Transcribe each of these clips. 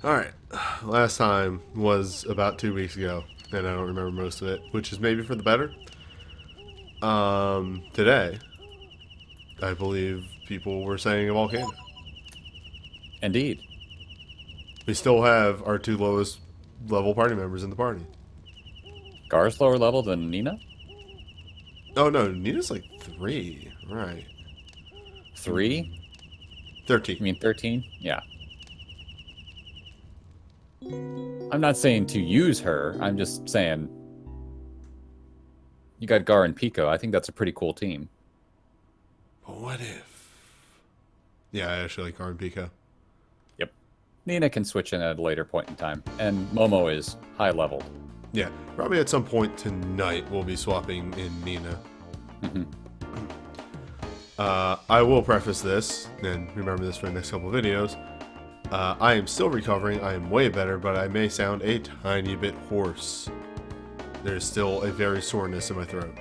Alright, last time was about 2 weeks ago, and I don't remember most of it, which is maybe for the better. Today, I believe people were saying a volcano. Indeed. We still have our two lowest level party members in the party. Gar's lower level than Nina? Oh no, Nina's like 3, right. 3? 13. You mean 13? Yeah. I'm not saying to use her. I'm just saying you got Gar and Pico. I think that's a pretty cool team. But what if... Yeah, I actually like Arn Pico. Yep. Nina can switch in at a later point in time. And Momo is high leveled. Yeah, probably at some point tonight we'll be swapping in Nina. I will preface this, and remember this for the next couple of videos. I am still recovering, I am way better, but I may sound a tiny bit hoarse. There's still a very soreness in my throat.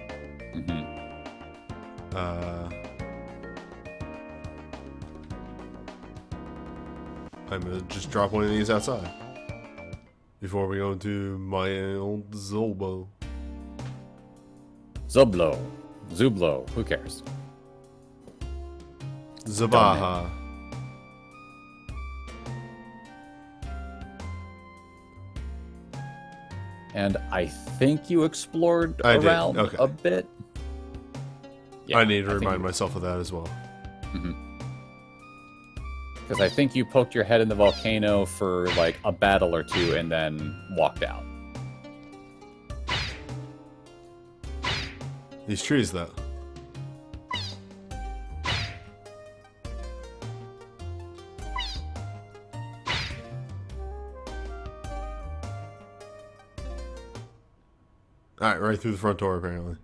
I'm gonna just drop one of these outside before we go into my old Zolbo. Zublo, who cares? Zabaha. And I think you explored I did, around okay. a bit. Yeah, I need to remind myself of that as well. Because I think you poked your head in the volcano for like a battle or two and then walked out. These trees, though. Alright, right through the front door, apparently.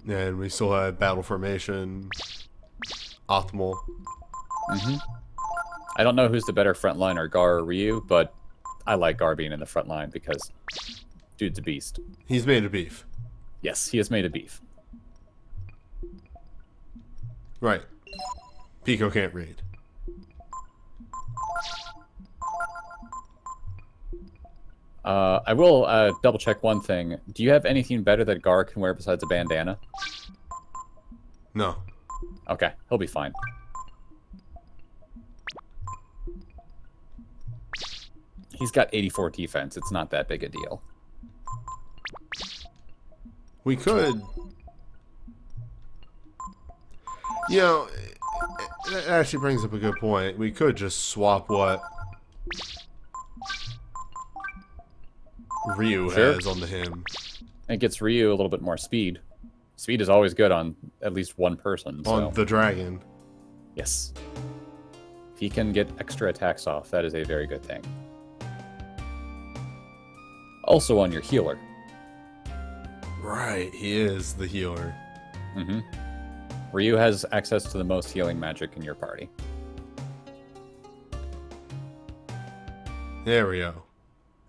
And we still have battle formation, optimal. I don't know who's the better front line, or Gar or Ryu, but I like Gar being in the front line because dude's a beast. He's made of beef. Yes, he has made a beef. Right. Pico can't read. I will double check one thing. Do you have anything better that Gar can wear besides a bandana? No. Okay, he'll be fine. He's got 84 defense. It's not that big a deal. We could... You know, that actually brings up a good point. We could just swap what Ryu has onto him. It gets Ryu a little bit more speed. Speed is always good on at least one person. On the dragon. Yes. If he can get extra attacks off, that is a very good thing. Also on your healer. Right, he is the healer. Ryu has access to the most healing magic in your party. There we go.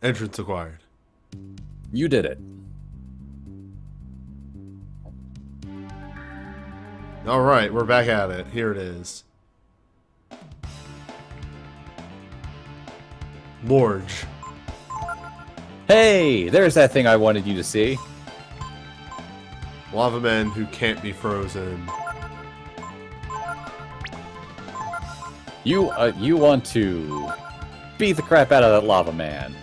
Entrance acquired. You did it. Alright, we're back at it. Here it is. Lorge. Hey, there's that thing I wanted you to see. Lava men who can't be frozen. You want to beat the crap out of that lava man.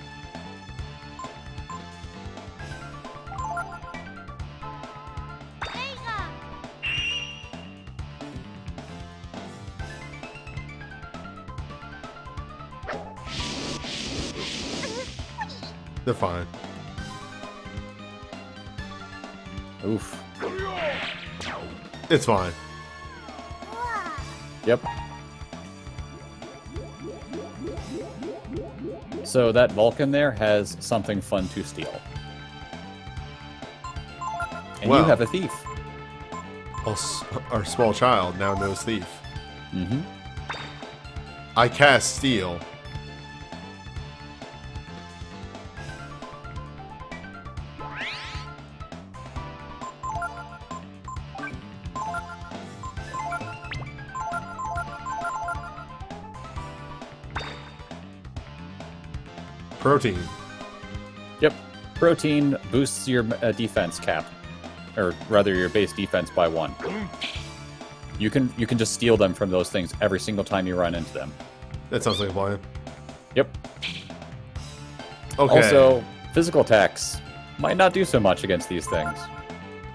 They're fine. Oof. It's fine. Yep. So that Vulcan there has something fun to steal. And Well. you have a thief. Our small child now knows thief. Mm-hmm. I cast steal. Protein. Yep. Protein boosts your defense cap, or rather your base defense by 1. You can just steal them from those things every single time you run into them. That sounds like a plan. Yep. Okay. Also, physical attacks might not do so much against these things.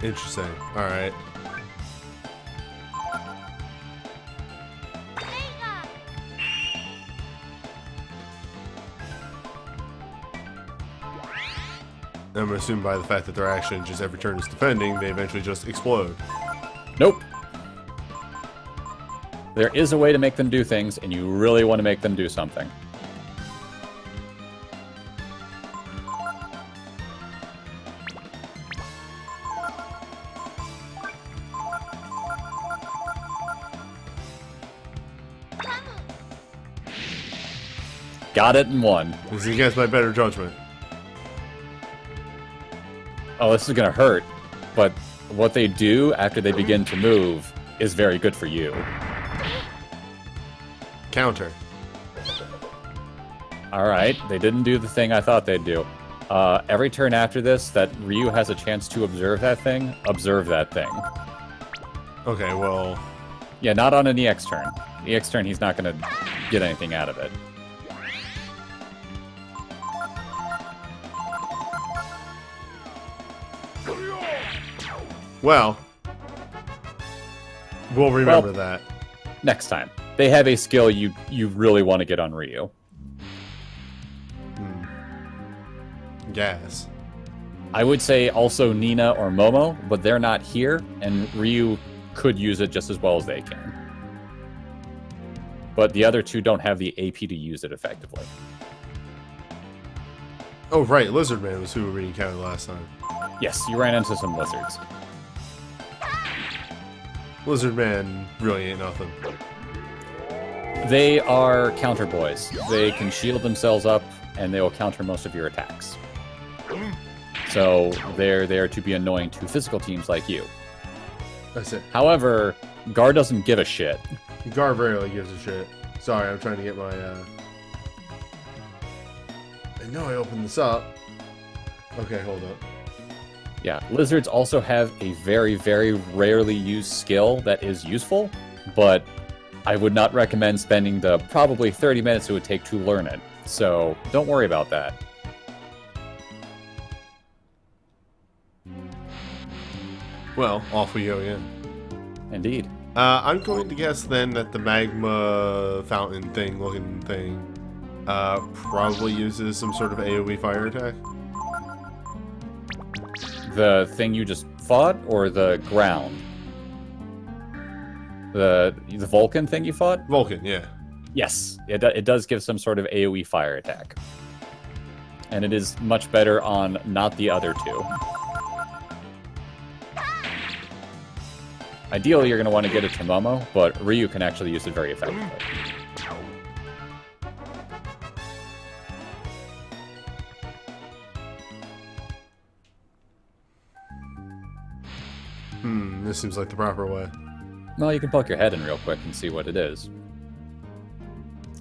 Interesting. All right. I'm gonna assume by the fact that their action just every turn is defending, they eventually just explode. Nope. There is a way to make them do things, and you really want to make them do something. Got it in 1. This is against my better judgment. Oh, this is gonna hurt, but what they do after they begin to move is very good for you. Counter. Alright, they didn't do the thing I thought they'd do. Every turn after this that Ryu has a chance to observe that thing, observe that thing. Okay, well... Yeah, not on an EX turn. EX turn, he's not gonna get anything out of it. Well... We'll remember that. Next time. They have a skill you really want to get on Ryu. Gas. I would say also Nina or Momo, but they're not here, and Ryu could use it just as well as they can. But the other two don't have the AP to use it effectively. Oh, right. Lizard Man was who we encountered last time. Yes, you ran into some lizards. Lizard Man really ain't nothing. They are counter boys. They can shield themselves up, and they will counter most of your attacks. So they're there to be annoying to physical teams like you. That's it. However, Gar doesn't give a shit. Gar rarely gives a shit. Sorry, I'm trying to get my, I know I opened this up. Okay, hold up. Yeah, lizards also have a very, very rarely used skill that is useful, but I would not recommend spending the probably 30 minutes it would take to learn it. So don't worry about that. Well, off we go again. Indeed. I'm going to guess then that the magma fountain thing looking thing probably uses some sort of AoE fire attack. The thing you just fought, or the ground? The Vulcan thing you fought? Vulcan, yeah. Yes, it does give some sort of AoE fire attack. And it is much better on not the other two. Ideally, you're going to want to get it to Momo, but Ryu can actually use it very effectively. This seems like the proper way. Well, you can poke your head in real quick and see what it is.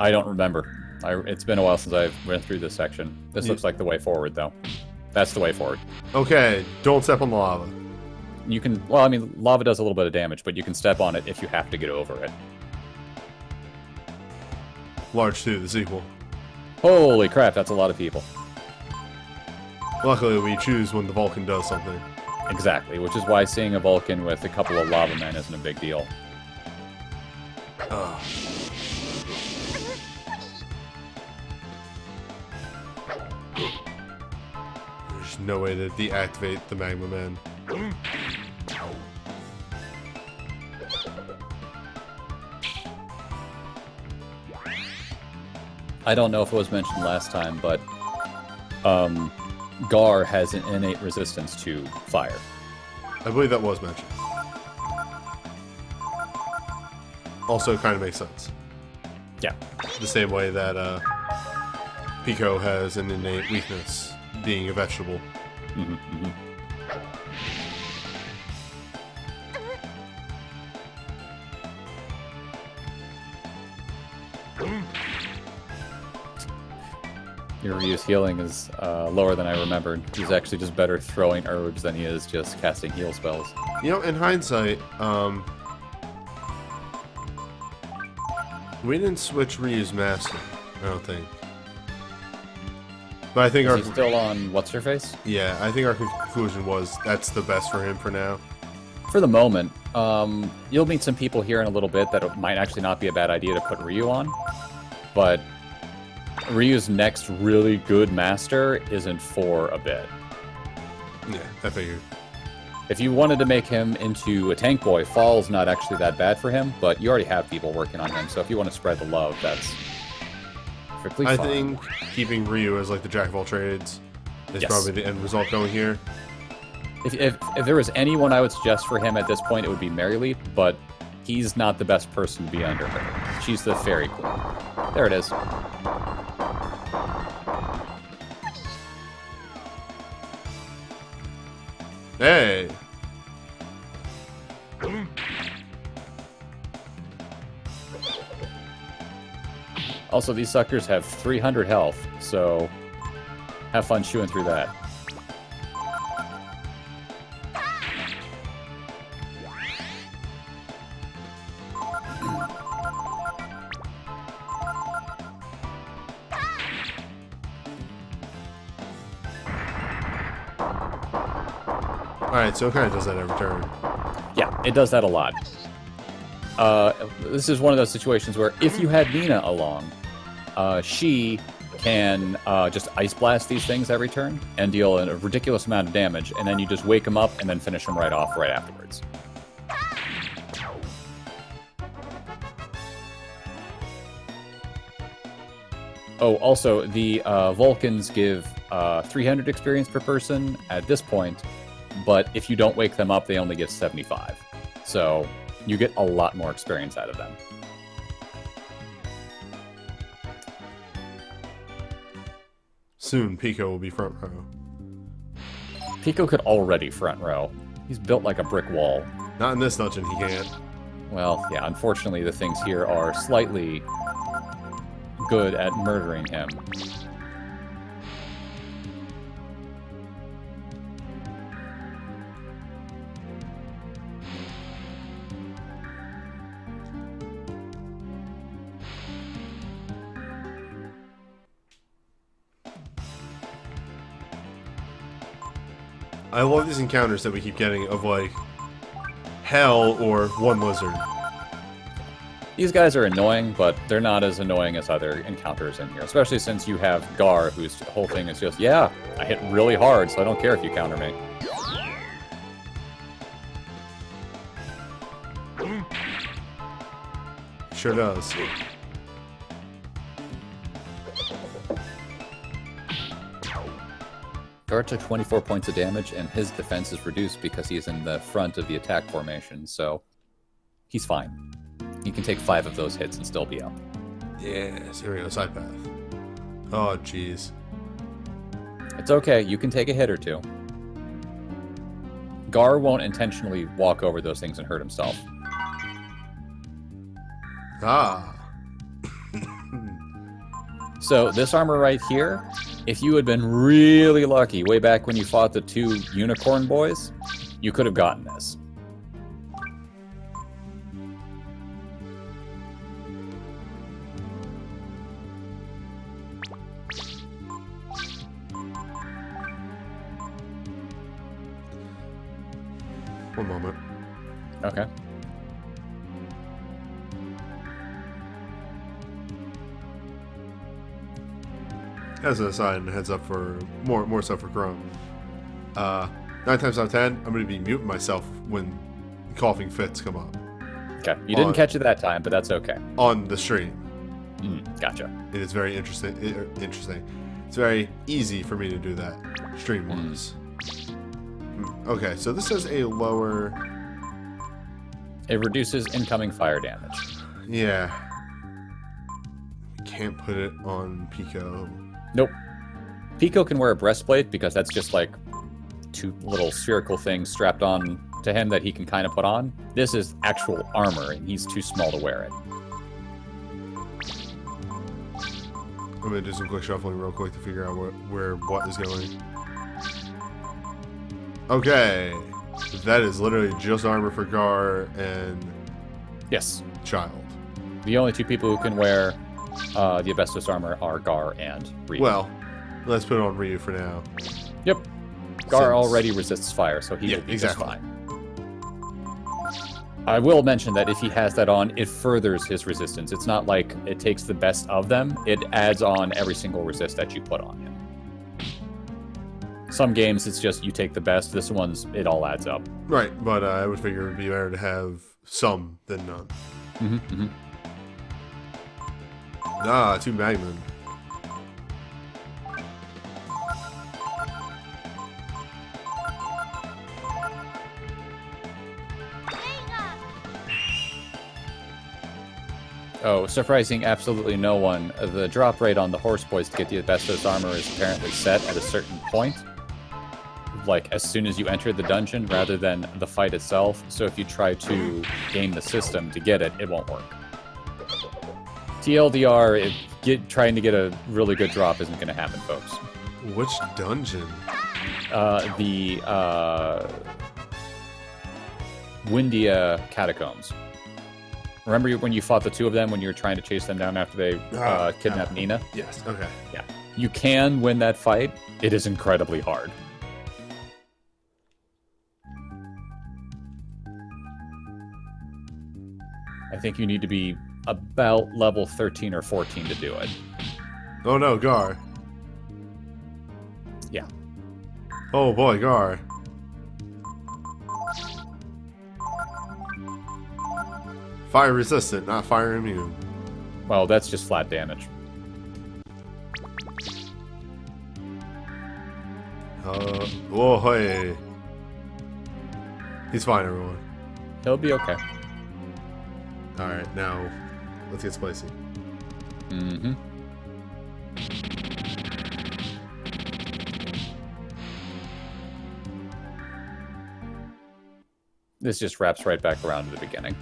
I don't remember. It's been a while since I've went through this section. This looks like the way forward, though. That's the way forward. Okay, don't step on the lava. You can... Well, I mean, lava does a little bit of damage, but you can step on it if you have to get over it. Large 2, the sequel. Holy crap, that's a lot of people. Luckily, we choose when the Vulcan does something. Exactly, which is why seeing a Vulcan with a couple of lava men isn't a big deal. Ugh. There's no way to deactivate the Magma Man. I don't know if it was mentioned last time, but Gar has an innate resistance to fire. I believe that was mentioned. Also, kind of makes sense. Yeah. The same way that Pico has an innate weakness, being a vegetable. Mm-hmm, mm-hmm. Your Ryu's healing is lower than I remembered. He's actually just better throwing herbs than he is just casting heal spells. You know, in hindsight, we didn't switch Ryu's master, I don't think. But I think Is he still on what's-her-face? Yeah, I think our conclusion was that's the best for him for now. For the moment. You'll meet some people here in a little bit that it might actually not be a bad idea to put Ryu on. But Ryu's next really good master isn't for a bit. Yeah, I figured. If you wanted to make him into a tank boy, Fall's not actually that bad for him, but you already have people working on him, so if you want to spread the love, that's perfectly fine. I think keeping Ryu as like the jack of all trades is probably the end result going here. If there was anyone I would suggest for him at this point, it would be Maryleap, but he's not the best person to be under her. She's the fairy queen. There it is. Hey! Also, these suckers have 300 health, so have fun chewing through that. Alright, so it kind of does that every turn. Yeah, it does that a lot. This is one of those situations where if you had Nina along, she can just Ice Blast these things every turn and deal a ridiculous amount of damage, and then you just wake them up and then finish them right off right afterwards. Oh, also, the Vulcans give 300 experience per person at this point, but if you don't wake them up, they only get 75. So you get a lot more experience out of them. Soon, Pico will be front row. Pico could already front row. He's built like a brick wall. Not in this dungeon, he can't. Well, yeah, unfortunately the things here are slightly good at murdering him. I love these encounters that we keep getting of, like, hell or one lizard. These guys are annoying, but they're not as annoying as other encounters in here, especially since you have Gar, whose whole thing is just, yeah, I hit really hard, so I don't care if you counter me. Sure does. Gar took 24 points of damage, and his defense is reduced because he's in the front of the attack formation, so he's fine. He can take 5 of those hits and still be up. Yes, here we go, side path. Oh, jeez. It's okay, you can take a hit or two. Gar won't intentionally walk over those things and hurt himself. Ah. So, this armor right here, if you had been really lucky way back when you fought the 2 unicorn boys, you could have gotten this. One moment. Okay. As an aside, and heads up for more stuff for Chrome. 9 times out of 10, I'm going to be muting myself when coughing fits come up. Okay. You didn't catch it that time, but that's okay. On the stream. Gotcha. It is very interesting. It's very easy for me to do that, stream-wise. Okay, so this has a lower... It reduces incoming fire damage. Yeah. Can't put it on Pico. Nope. Pico can wear a breastplate because that's just like 2 little spherical things strapped on to him that he can kind of put on. This is actual armor, and he's too small to wear it. I'm gonna do some quick shuffling real quick to figure out where what is going. Okay. That is literally just armor for Gar and Yes. Child. The only two people who can wear the asbestos armor are Gar and Ryu. Well, let's put it on Ryu for now. Yep. Gar Since- already resists fire, so he Yeah, will be exactly. just fine. I will mention that if he has that on, it furthers his resistance. It's not like it takes the best of them. It adds on every single resist that you put on him. Some games, it's just you take the best. This one's, it all adds up. Right, but I would figure it would be better to have some than none. Mm-hmm. Ah, 2 Magman. Oh, surprising absolutely no one. The drop rate on the horse boys to get the asbestos armor is apparently set at a certain point. Like, as soon as you enter the dungeon, rather than the fight itself. So if you try to game the system to get it, it won't work. TLDR, trying to get a really good drop isn't going to happen, folks. Which dungeon? The Windia Catacombs. Remember when you fought the two of them when you were trying to chase them down after they kidnapped Nina? Yes, okay. Yeah. You can win that fight. It is incredibly hard. I think you need to be about level 13 or 14 to do it. Oh no, Gar. Yeah. Oh boy, Gar. Fire resistant, not fire immune. Well, that's just flat damage. Whoa, hey. He's fine, everyone. He'll be okay. Alright, now, let's get spicy. Mm-hmm. This just wraps right back around to the beginning.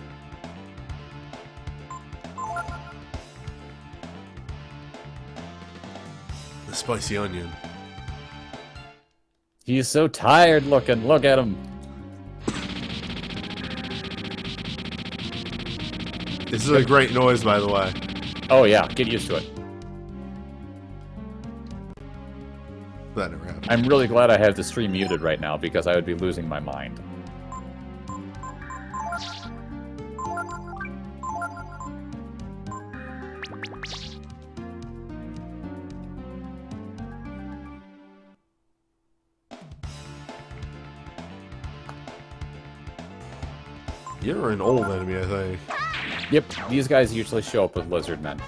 The spicy onion. He's so tired looking. Look at him. This is a great noise, by the way. Oh yeah, get used to it. That never happened. I'm really glad I have the stream muted right now because I would be losing my mind. You're an old enemy, I think. Yep, these guys usually show up with lizard men.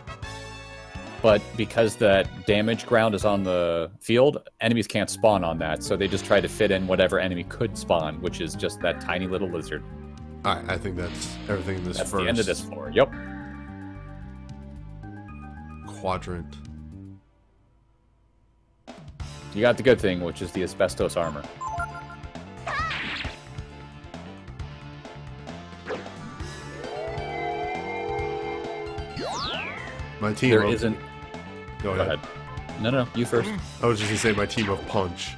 But because that damage ground is on the field, enemies can't spawn on that, so they just try to fit in whatever enemy could spawn, which is just that tiny little lizard. Alright, I think that's everything in this That's first the end of this floor. Yep. quadrant. You got the good thing, which is the asbestos armor. My team There of... isn't... Go Go ahead. ahead. No, you first. I was just gonna say my team of punch.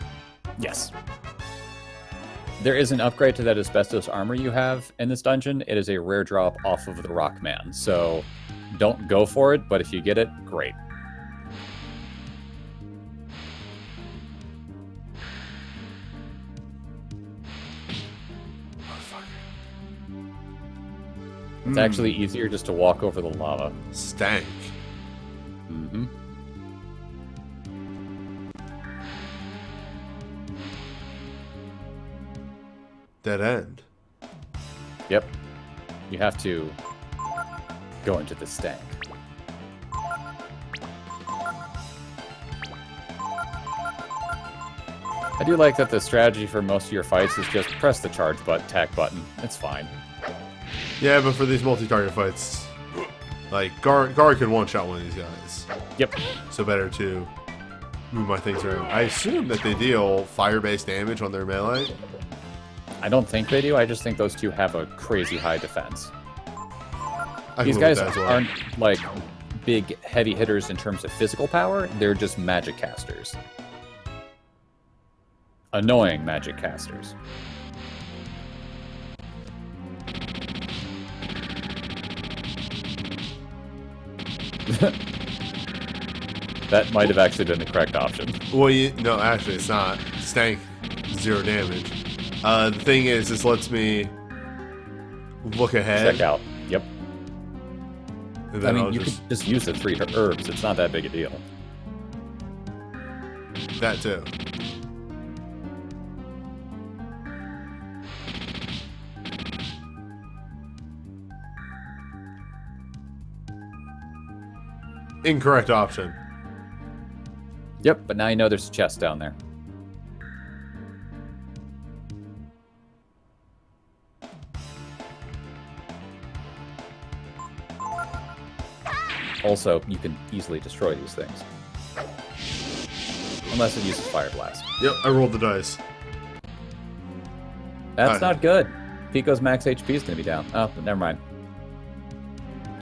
Yes. There is an upgrade to that asbestos armor you have in this dungeon. It is a rare drop off of the Rockman, so don't go for it, but if you get it, great. It's actually easier just to walk over the lava. Stank. Mm-hmm. Dead end. Yep. You have to go into the stank. I do like that the strategy for most of your fights is just press the charge attack button. It's fine. Yeah, but for these multi-target fights, like, Gar could one-shot one of these guys. Yep. So better to move my things around. I assume that they deal fire-based damage on their melee. I don't think they do. I just think those two have a crazy high defense. I can These live with guys that as well. aren't, like, big heavy hitters in terms of physical power. They're just magic casters. Annoying magic casters. That might have actually been the correct option. Well, no, actually, it's not. Stank, 0 damage. The thing is, this lets me look ahead. Check out. Yep. And I then mean, you could just use the 3 herbs. It's not that big a deal. That too. Incorrect option. Yep, but now you know there's a chest down there. Also, you can easily destroy these things. Unless it uses Fire Blast. Yep, I rolled the dice. That's not good. Pico's max HP is going to be down. Oh, but never mind.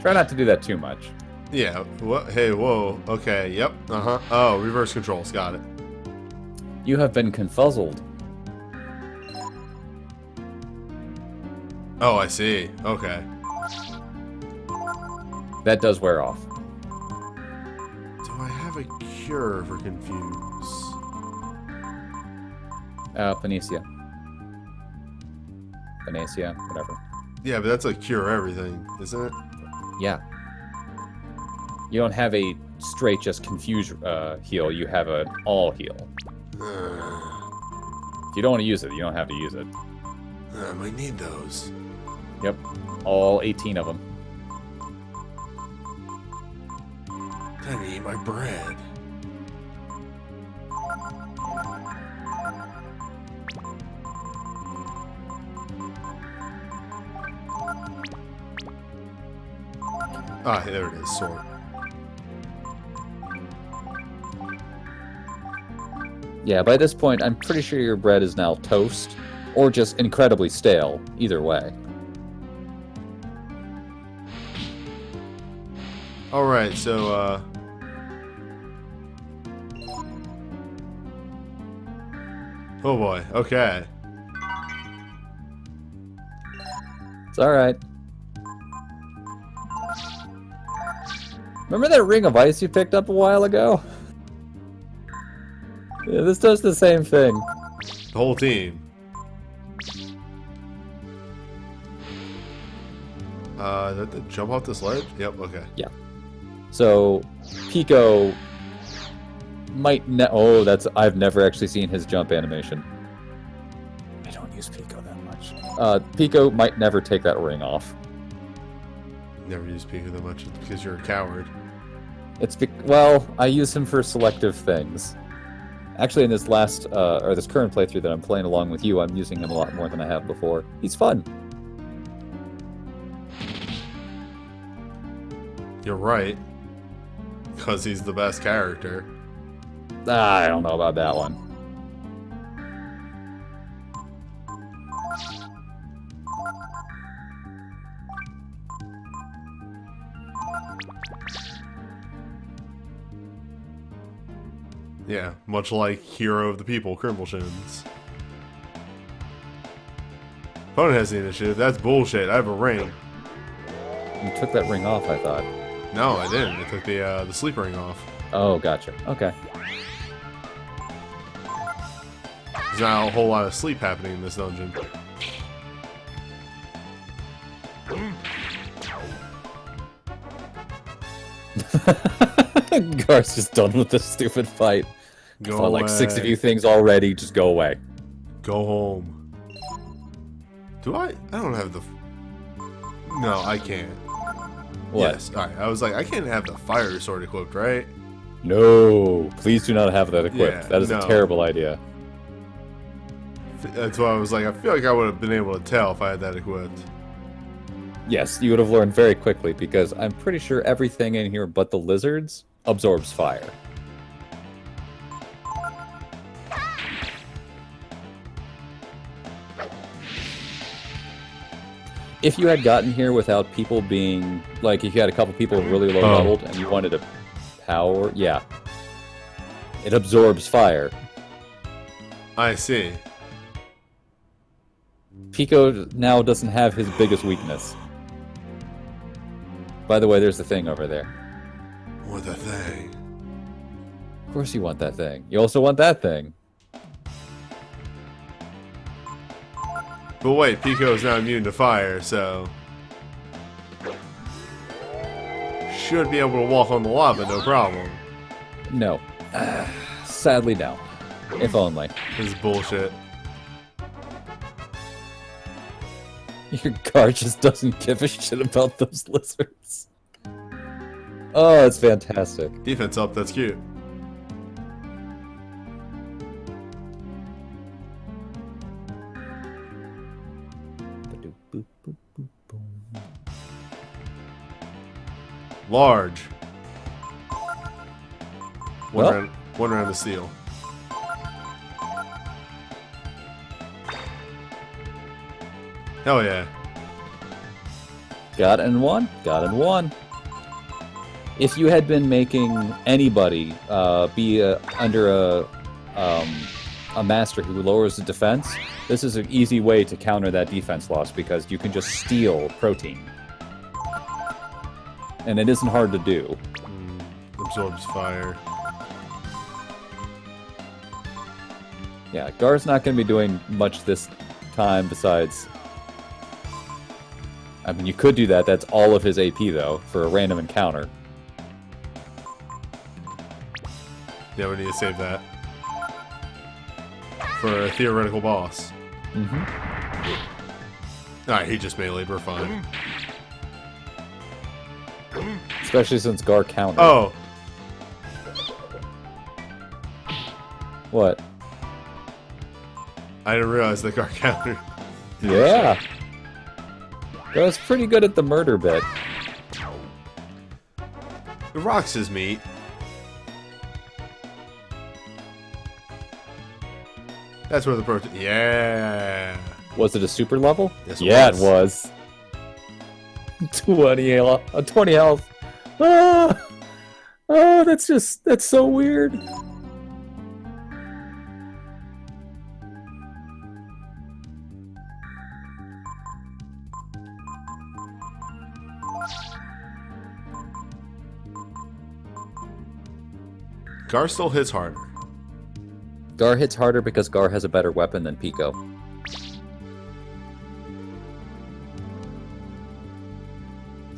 Try not to do that too much. Yeah, what? Hey, whoa. Okay, yep, uh-huh. Oh, reverse controls, got it. You have been confuzzled. Oh, I see. Okay. That does wear off. Do I have a cure for confuse? Panacea. Panacea, whatever. Yeah, but that's like cure everything, isn't it? Yeah. You don't have a straight just confuse heal, you have an all heal. If you don't want to use it, you don't have to use it. I might need those. Yep. All 18 of them. Time to eat my bread. Ah, there it is, sword. Yeah, by this point, I'm pretty sure your bread is now toast, or just incredibly stale, either way. Alright, so, oh boy, okay. It's alright. Remember that ring of ice you picked up a while ago? Yeah, this does the same thing. The whole team. Did they jump off this ledge? Yep, okay. Yeah. So, Pico might oh, I've never actually seen his jump animation. I don't use Pico that much. Pico might never take that ring off. Never use Pico that much because you're a coward. Well, I use him for selective things. Actually, in this this current playthrough that I'm playing along with you, I'm using him a lot more than I have before. He's fun. You're right. Because he's the best character. I don't know about that one. Yeah, much like Hero of the People, Crimbleshins. Opponent has the initiative. That's bullshit. I have a ring. You took that ring off, I thought. No, I didn't. I took the sleep ring off. Oh, gotcha. Okay. There's not a whole lot of sleep happening in this dungeon. Gar's just done with this stupid fight. Go Fought away. like 6 of you things already. Just go away. Go home. Do I? I don't have the... No, I can't. What? Yes. Alright, I was like, I can't have the fire sword equipped, right? No, please do not have that equipped. Yeah, that is no. a terrible idea. That's why I was like, I feel like I would have been able to tell if I had that equipped. Yes, you would have learned very quickly because I'm pretty sure everything in here but the lizards absorbs fire. If you had gotten here without people being like, if you had a couple people really low leveled and you wanted to power, yeah, it absorbs fire. I see. Pico now doesn't have his biggest weakness. By the way, there's the thing over there. What the thing? Of course you want that thing. You also want that thing. But wait, Pico is now immune to fire, so... should be able to walk on the lava, no problem. No. Sadly, no. If only. This is bullshit. Your guard just doesn't give a shit about those lizards. Oh, it's fantastic. Defense up, that's cute. Large. One round of steel. Hell yeah. Got in one. Got in one. If you had been making anybody be under a master who lowers the defense, this is an easy way to counter that defense loss because you can just steal protein. And it isn't hard to do. Absorbs fire. Yeah, Gar's not going to be doing much this time besides... I mean, you could do that. That's all of his AP, though, for a random encounter. Yeah, we need to save that. For a theoretical boss. Mm-hmm. Alright, he just meleeed, we're fine. Especially since Gar countered. Oh! What? I didn't realize the Gar countered. Yeah! Gar's pretty good at the murder bit. The rocks is meat. That's where the protein... Yeah! Was it a super level? Yes, it was. 20 health. Ah! Oh, that's so weird. Gar still hits harder. Gar hits harder because Gar has a better weapon than Pico.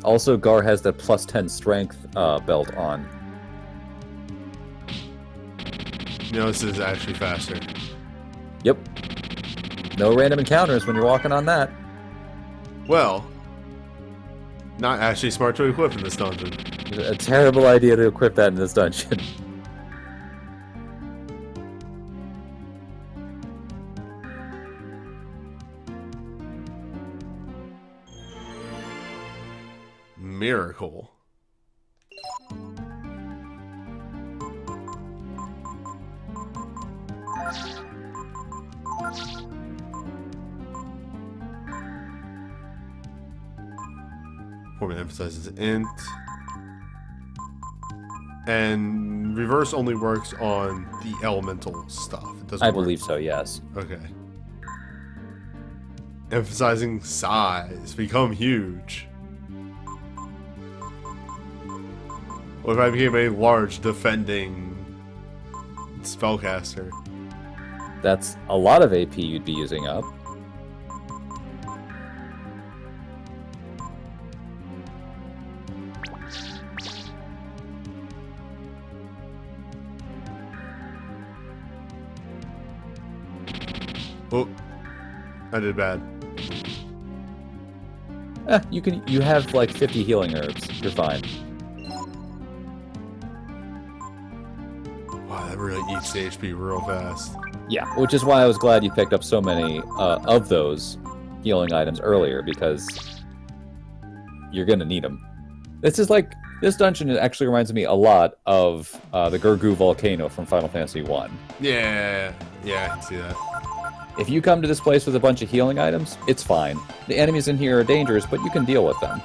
Also, Gar has the plus 10 strength belt on. No, this is actually faster. Yep. No random encounters when you're walking on that. Well, not actually smart to equip in this dungeon. A terrible idea to equip that in this dungeon. Miracle. Formula emphasizes int. And reverse only works on the elemental stuff. It doesn't I work. believe so, yes. Okay. Emphasizing size. Become huge. What if I became a large defending spellcaster? That's a lot of AP you'd be using up. Oh, I did bad. You have like 50 healing herbs. You're fine. Wow, that really eats the HP real fast. Yeah, which is why I was glad you picked up so many of those healing items earlier, because you're gonna need them. This dungeon actually reminds me a lot of the Gurgu volcano from Final Fantasy 1. Yeah, I can see that. If you come to this place with a bunch of healing items, it's fine. The enemies in here are dangerous, but you can deal with them.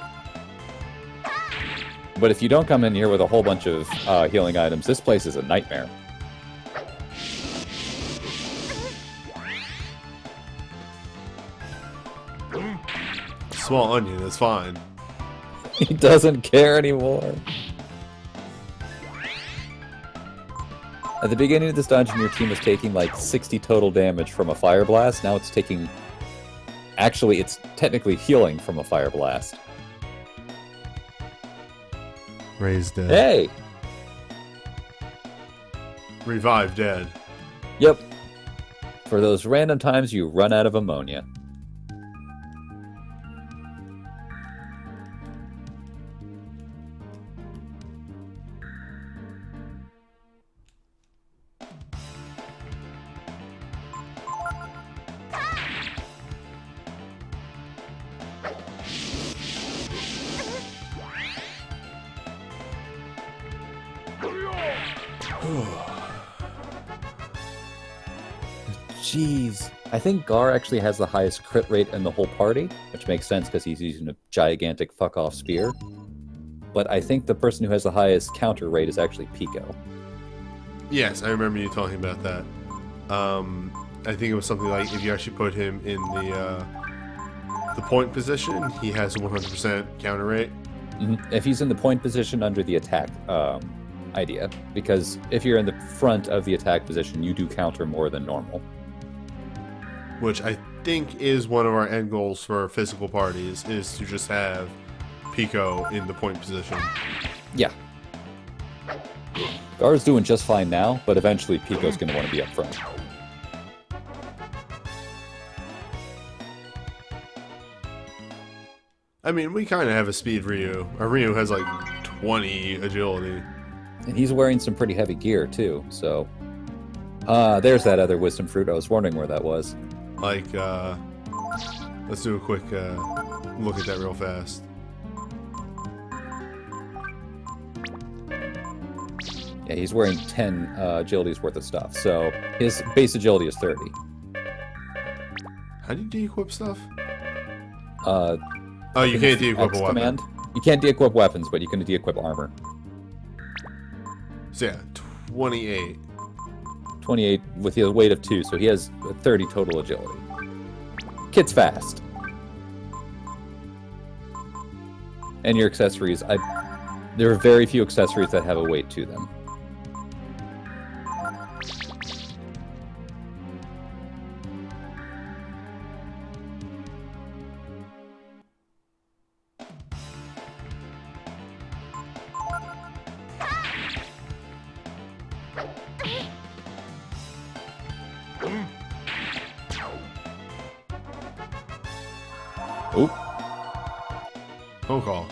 But if you don't come in here with a whole bunch of healing items, this place is a nightmare. Small onion, it's fine. He doesn't care anymore. At the beginning of this dungeon, your team was taking like 60 total damage from a fire blast. Now it's taking... Actually, it's technically healing from a fire blast. Raise dead. Hey! Revive dead. Yep. For those random times you run out of ammonia. Jeez. I think Gar actually has the highest crit rate in the whole party, which makes sense because he's using a gigantic fuck-off spear. But I think the person who has the highest counter rate is actually Pico. Yes, I remember you talking about that. I think it was something like if you actually put him in the point position, he has a 100% counter rate. Mm-hmm. If he's in the point position under the attack idea, because if you're in the front of the attack position, you do counter more than normal. Which I think is one of our end goals for physical parties, is to just have Pico in the point position. Yeah. Gar's doing just fine now, but eventually Pico's going to want to be up front. I mean, we kind of have a speed Ryu. Our Ryu has like 20 agility. And he's wearing some pretty heavy gear, too, so... there's that other wisdom fruit. I was wondering where that was. Like, let's do a quick look at that real fast. Yeah, he's wearing 10 agility's worth of stuff, so his base agility is 30. How do you de-equip stuff? Oh, you can't de-equip a weapon. Command. You can't de-equip weapons, but you can de-equip armor. So yeah, 28. 28 with his weight of 2, so he has 30 total agility. Kit's fast. And your accessories, there are very few accessories that have a weight to them. Oop. Phone call.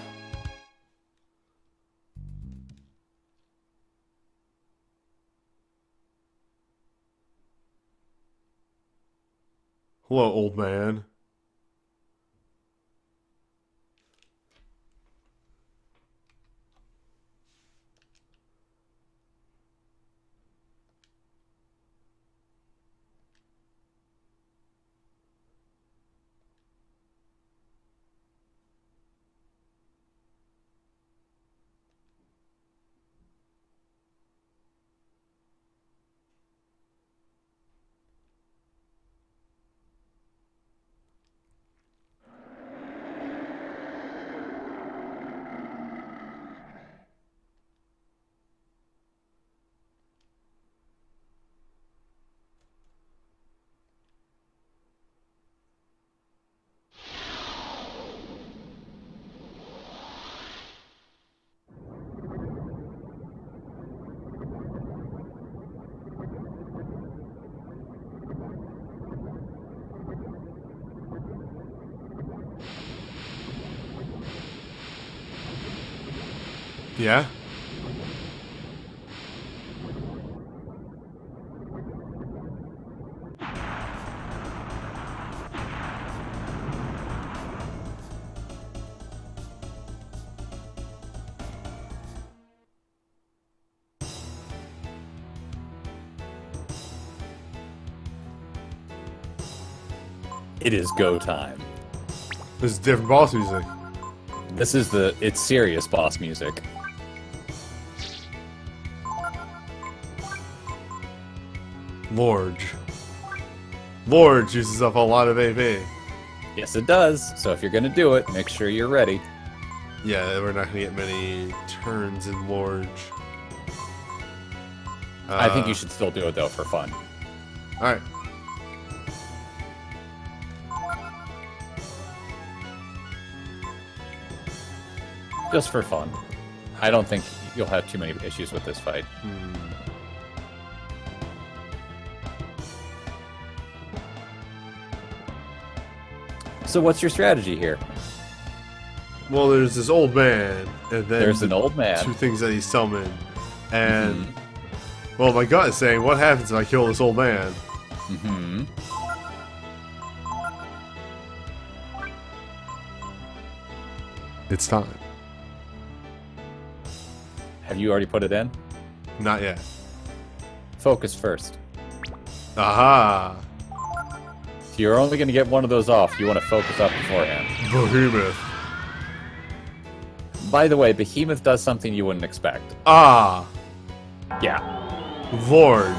Hello, old man. Yeah? It is go time. This is different boss music. This is it's serious boss music. Lorge. Lorge uses up a lot of AP. Yes, it does. So if you're gonna do it, make sure you're ready. Yeah, we're not gonna get many turns in Lorge. I think you should still do it though for fun. Alright. Just for fun. I don't think you'll have too many issues with this fight. So what's your strategy here? Well, there's this old man, and then There's an old man. two things that he summoned, and well, my gut is saying, what happens if I kill this old man? It's time. Have you already put it in? Not yet. Focus first. Aha! If you're only going to get one of those off, you want to focus up beforehand. Behemoth. By the way, Behemoth does something you wouldn't expect. Ah! Yeah. Lorge.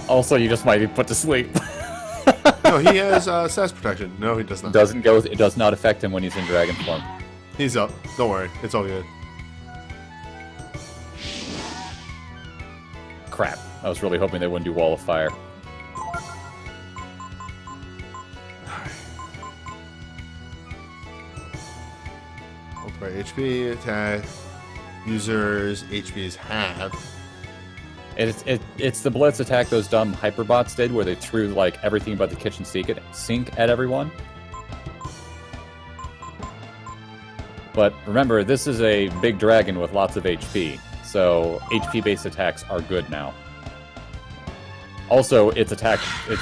Also, you just might be put to sleep. No, he has SAS protection. No, he does not. It does not affect him when he's in dragon form. He's up. Don't worry. It's all good. Crap. I was really hoping they wouldn't do Wall of Fire. By HP attack. Users HP is half. It's the blitz attack those dumb hyperbots did, where they threw like everything but the kitchen sink at everyone. But remember, this is a big dragon with lots of HP, so HP-based attacks are good now. Also, its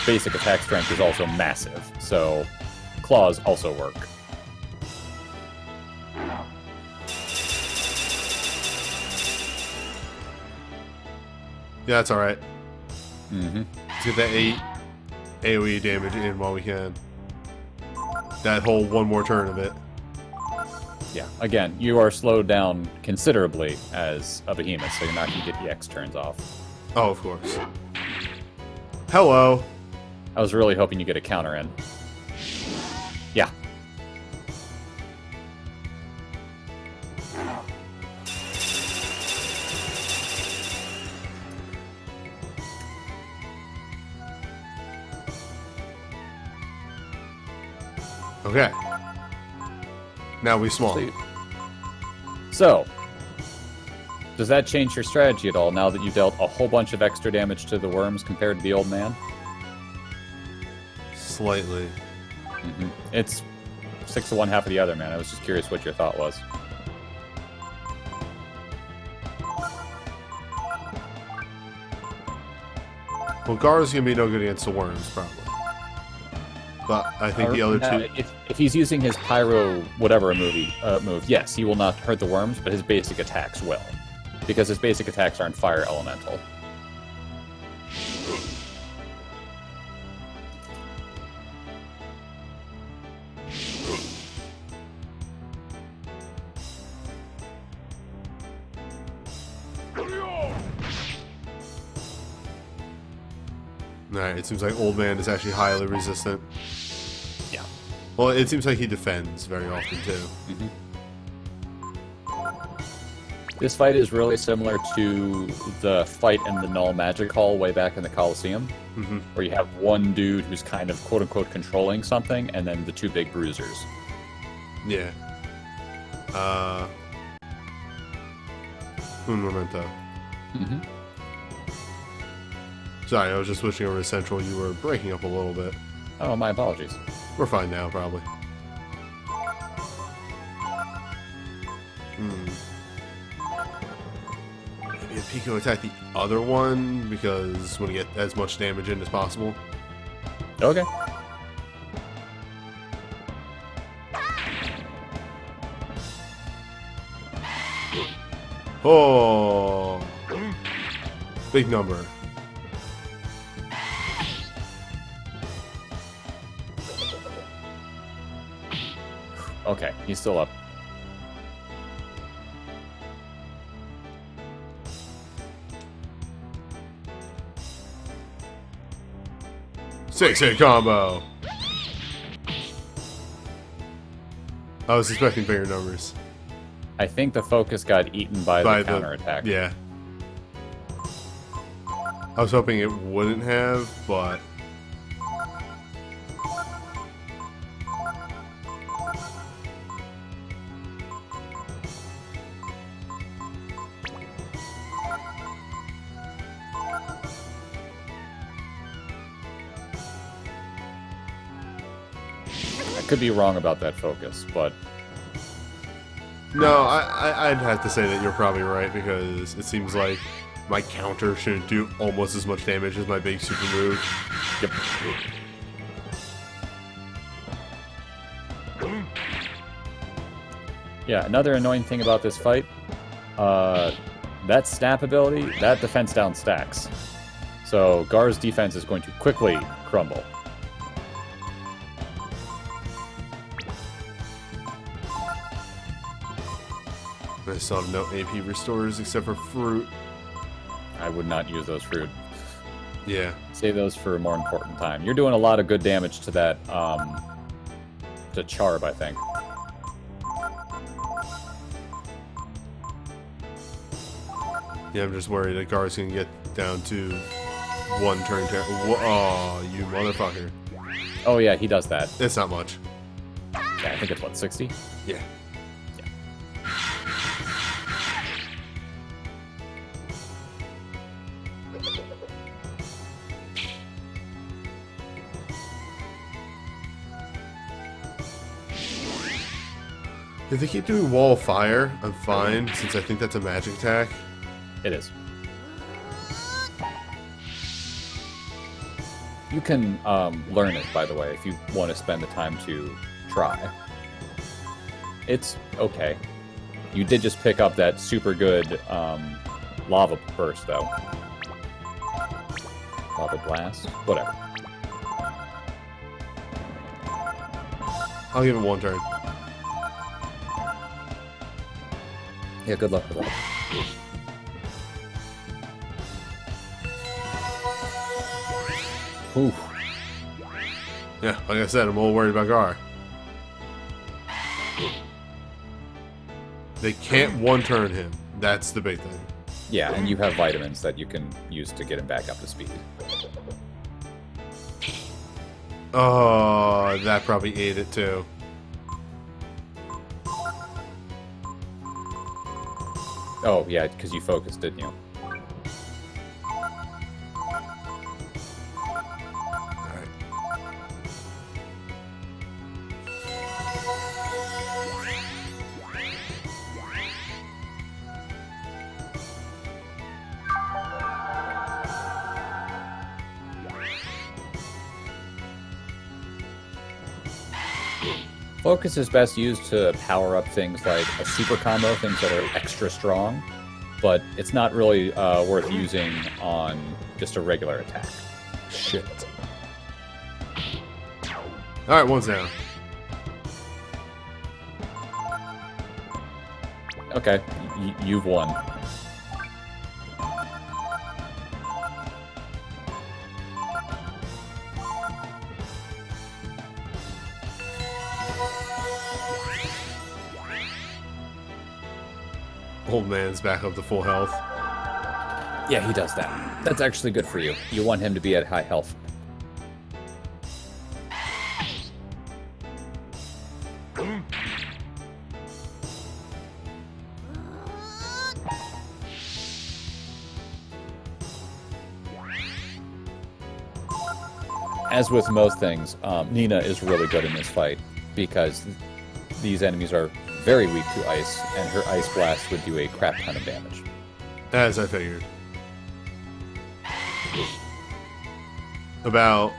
basic attack strength is also massive, so claws also work. Yeah, that's alright. Mm-hmm. Let's get that 8 AoE damage in while we can. That whole one more turn of it. Yeah, again, you are slowed down considerably as a behemoth, so you're not going to get the X turns off. Oh, of course. Hello. I was really hoping you get a counter in. Yeah. Okay. Now we small. So, does that change your strategy at all now that you dealt a whole bunch of extra damage to the worms compared to the old man? Slightly. It's 6 to 1, half of the other, man. I was just curious what your thought was. Well, Gar's gonna be no good against the worms, probably. But I think the other two... If he's using his pyro whatever move, yes, he will not hurt the worms, but his basic attacks will. Because his basic attacks aren't fire elemental. Alright, it seems like Old Man is actually highly resistant. Yeah. Well, it seems like he defends very often, too. This fight is really similar to the fight in the Null Magic Hall way back in the Coliseum, where you have one dude who's kind of quote-unquote controlling something, and then the two big bruisers. Yeah. Un momento. Sorry, I was just switching over to Central. You were breaking up a little bit. Oh, my apologies. We're fine now, probably. Maybe a Pico attack the other one, because we want to get as much damage in as possible. Okay. Oh! Big number. Okay, he's still up. Six-hit combo. I was expecting bigger numbers. I think the focus got eaten by the counterattack. Yeah. I was hoping it wouldn't have, but... I could be wrong about that focus, but... No, I'd have to say that you're probably right, because it seems like my counter shouldn't do almost as much damage as my big super move. Yep. Yeah, another annoying thing about this fight, that snap ability, that defense down stacks. So Gar's defense is going to quickly crumble. I still have no AP restores except for fruit. I would not use those fruit. Yeah. Save those for a more important time. You're doing a lot of good damage to that, to Charb, I think. Yeah, I'm just worried that Gar's gonna get down to one turn. Oh, you motherfucker. Oh yeah, he does that. It's not much. Yeah, I think it's, what, 60? Yeah. If they keep doing Wall of Fire, I'm fine, since I think that's a magic attack. It is. You can learn it, by the way, if you want to spend the time to try. It's okay. You did just pick up that super good lava burst, though. Lava blast? Whatever. I'll give it one turn. Yeah, good luck with that. Ooh. Yeah, like I said, I'm all worried about Gar. They can't one-turn him. That's the big thing. Yeah, and you have vitamins that you can use to get him back up to speed. Oh, that probably ate it too. Oh, yeah, because you focused, didn't you? Alright. Focus is best used to power up things like a super combo, things that are extra strong, but it's not really worth using on just a regular attack. Shit. Alright, one's down. Okay, you've won. Old man's back up to full health. Yeah, he does that. That's actually good for you. You want him to be at high health. As with most things, Nina is really good in this fight because these enemies are very weak to ice, and her ice blast would do a crap ton of damage. As I figured. About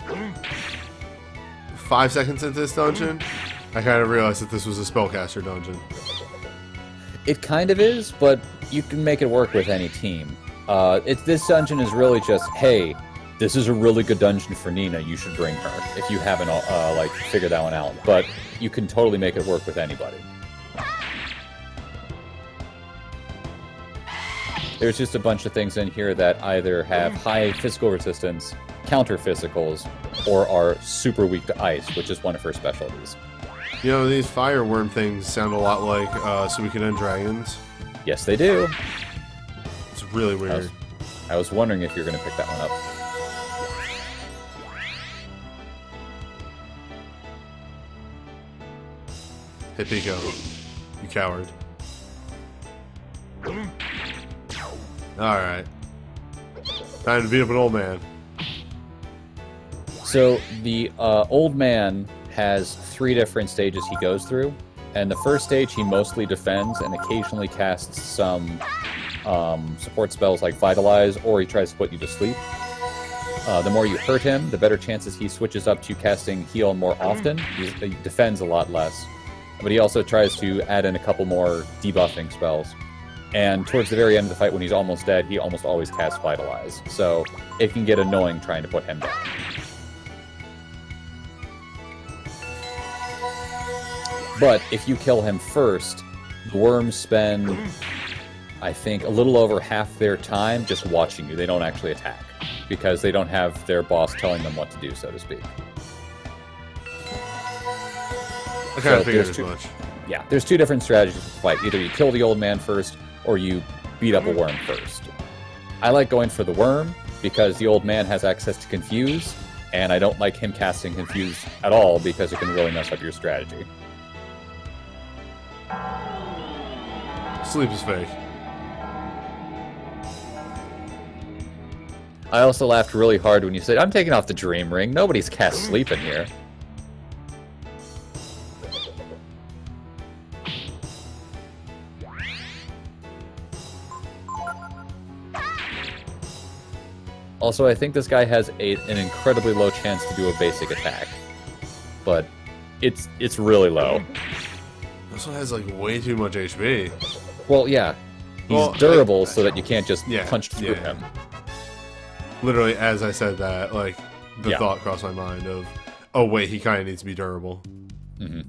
5 seconds into this dungeon, I kind of realized that this was a spellcaster dungeon. It kind of is, but you can make it work with any team. This dungeon is really just, hey, This is a really good dungeon for Nina. You should bring her if you haven't like figured that one out. But you can totally make it work with anybody. There's just a bunch of things in here that either have high physical resistance, counter physicals, or are super weak to ice, which is one of her specialties. You know, these fireworm things sound a lot like Suikoden dragons. Yes, they do. It's really weird. I was wondering if you were going to pick that one up. Hey, Pico. You coward. Alright. Time to beat up an old man. So, the old man has 3 different stages he goes through. And the first stage, he mostly defends and occasionally casts some support spells like Vitalize, or he tries to put you to sleep. The more you hurt him, the better chances he switches up to casting Heal more often. He defends a lot less. But he also tries to add in a couple more debuffing spells. And towards the very end of the fight, when he's almost dead, he almost always casts Vitalize. So it can get annoying trying to put him down. But if you kill him first, the worms spend, I think, a little over half their time just watching you. They don't actually attack, because they don't have their boss telling them what to do, so to speak. I kind of figured as much. Yeah, there's 2 different strategies to fight. Either you kill the old man first, or you beat up a worm first. I like going for the worm, because the old man has access to Confuse, and I don't like him casting Confuse at all, because it can really mess up your strategy. Sleep is fake. I also laughed really hard when you said, I'm taking off the Dream Ring. Nobody's cast sleep in here. Also, I think this guy has an incredibly low chance to do a basic attack. But it's really low. This one has, like, way too much HP. Well, yeah. He's durable so that you can't just punch through him. Literally, as I said that, like, the thought crossed my mind of, oh, wait, he kind of needs to be durable. Mm-hmm.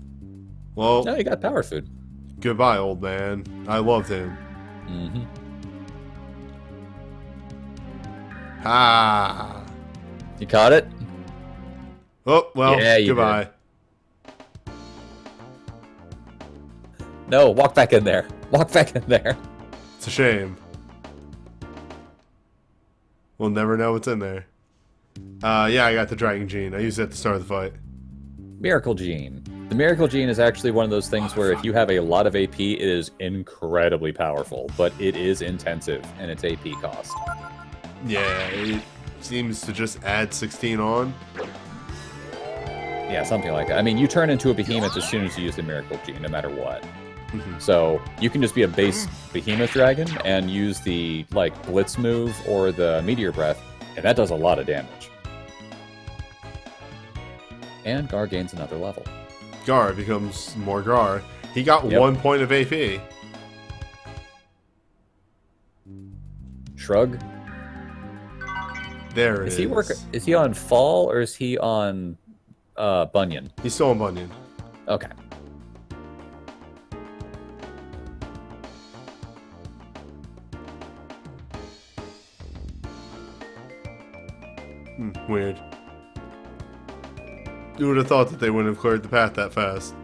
Well... No, he got power food. Goodbye, old man. I loved him. Mm-hmm. Ah. You caught it? Oh, well, yeah, goodbye. Did. No, walk back in there. Walk back in there. It's a shame. We'll never know what's in there. Yeah, I got the Dragon Gene. I used it at the start of the fight. Miracle Gene. The Miracle Gene is actually one of those things where if you have a lot of AP, it is incredibly powerful, but it is intensive in its AP cost. Yeah, it seems to just add 16 on. Yeah, something like that. I mean, you turn into a behemoth as soon as you use the Miracle Gene, no matter what. Mm-hmm. So you can just be a base behemoth dragon and use the Blitz move or the Meteor Breath, and that does a lot of damage. And Gar gains another level. Gar becomes more Gar. He got 1 point of AP. Shrug. There it is. Is he on Fall or is he on Bunyan? He's still on Bunyan. Okay. Weird. You would have thought that they wouldn't have cleared the path that fast.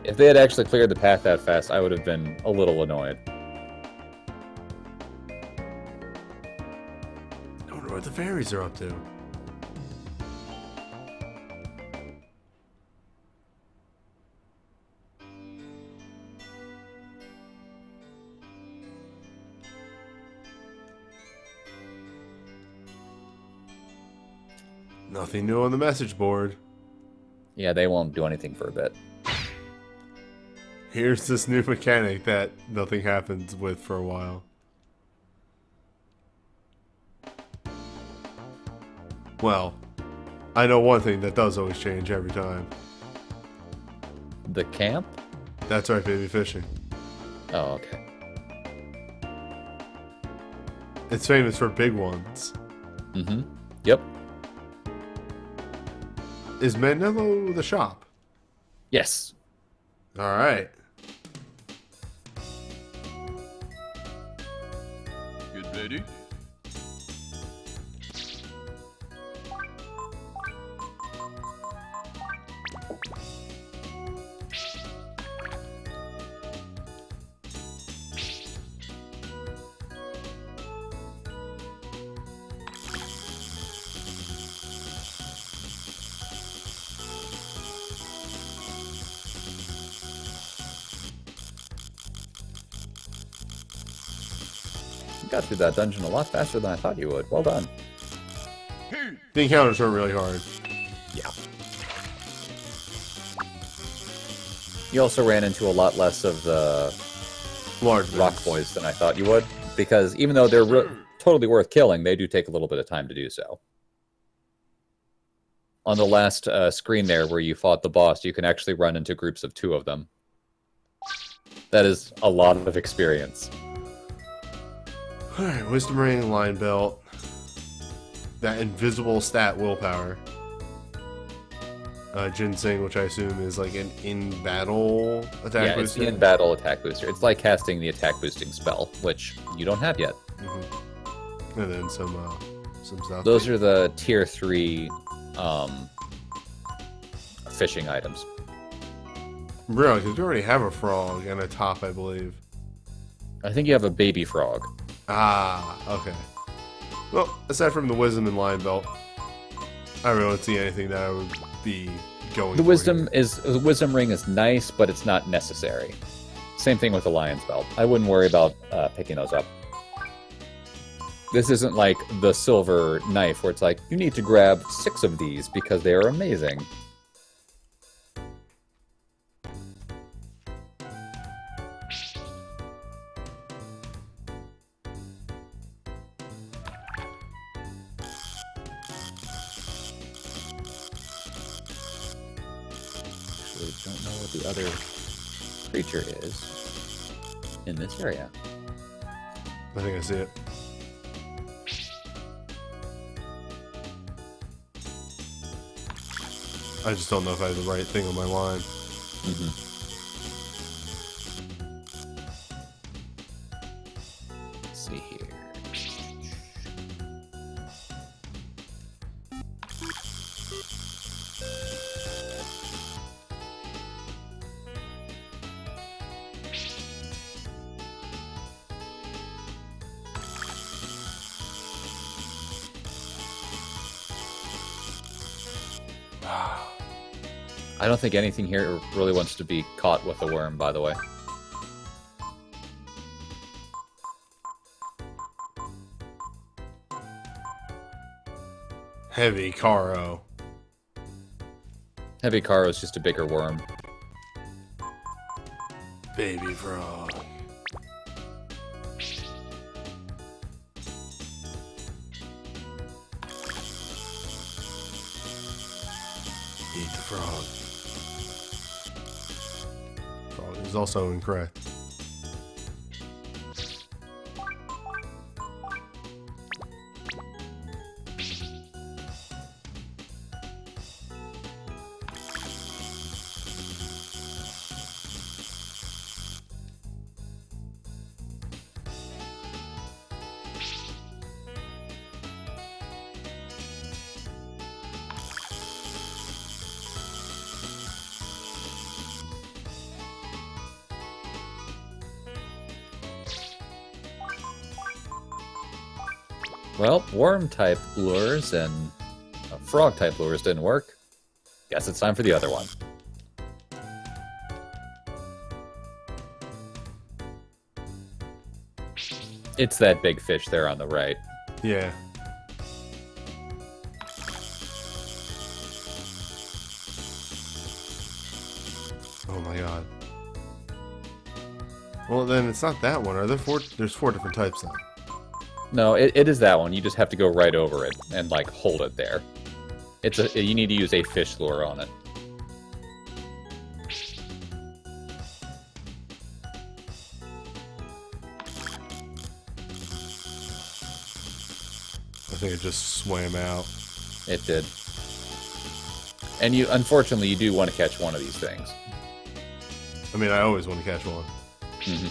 If they had actually cleared the path that fast, I would have been a little annoyed. I wonder what the fairies are up to. Nothing new on the message board. Yeah, they won't do anything for a bit. Here's this new mechanic that nothing happens with for a while. Well, I know one thing that does always change every time. The camp? That's right, baby, fishing. Oh, okay. It's famous for big ones. Mm-hmm. Yep. Is Manello the shop? Yes. All right. Get ready. You got through that dungeon a lot faster than I thought you would. Well done. The encounters weren't really hard. Yeah. You also ran into a lot less of the Large rock ones. boys than I thought you would, because even though they're totally worth killing, they do take a little bit of time to do so. On the last screen there where you fought the boss, you can actually run into groups of 2 of them. That is a lot of experience. Alright, Wisdom Ring, Line Belt. That invisible stat, Willpower. Ginseng, which I assume is like an in-battle attack Yeah, it's booster. the in-battle attack booster. It's like casting the attack boosting spell, which you don't have yet. Mm-hmm. And then some stuff. Those are the tier 3 fishing items. Really, because we already have a frog and a top, I believe. I think you have a baby frog. Ah, okay. Well, aside from the Wisdom and Line Belt, I really don't see anything that I would be going The for wisdom here. the wisdom ring is nice, but it's not necessary. Same thing with the lion's belt. I wouldn't worry about picking those up. This isn't like the silver knife where it's like, you need to grab 6 of these because they are amazing. Actually, don't know what the other creature is in this area. I think I see it. I just don't know if I have the right thing on my line. Let's see here. I don't think anything here really wants to be caught with a worm, by the way. Heavy Caro. Heavy Caro is just a bigger worm. Baby frog. Eat the frog. Frog is also incorrect. Well, worm-type lures and frog-type lures didn't work. Guess it's time for the other one. It's that big fish there on the right. Yeah. Oh my god. Well, then it's not that one. Are there 4? There's 4 different types then. No, it is that one. You just have to go right over it and, like, hold it there. You need to use a fish lure on it. I think it just swam out. It did. And unfortunately, you do want to catch one of these things. I mean, I always want to catch one. Mm-hmm.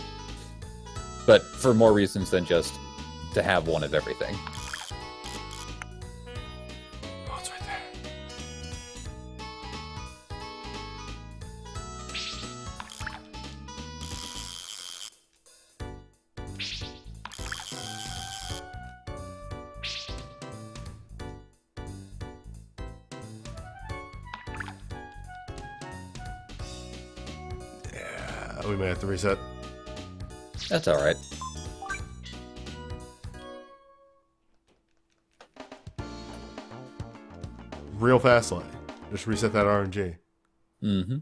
But for more reasons than just to have one of everything. Oh, it's right there. Yeah, we may have to reset. That's alright. Real fast lane. Just reset that RNG. Mm-hmm.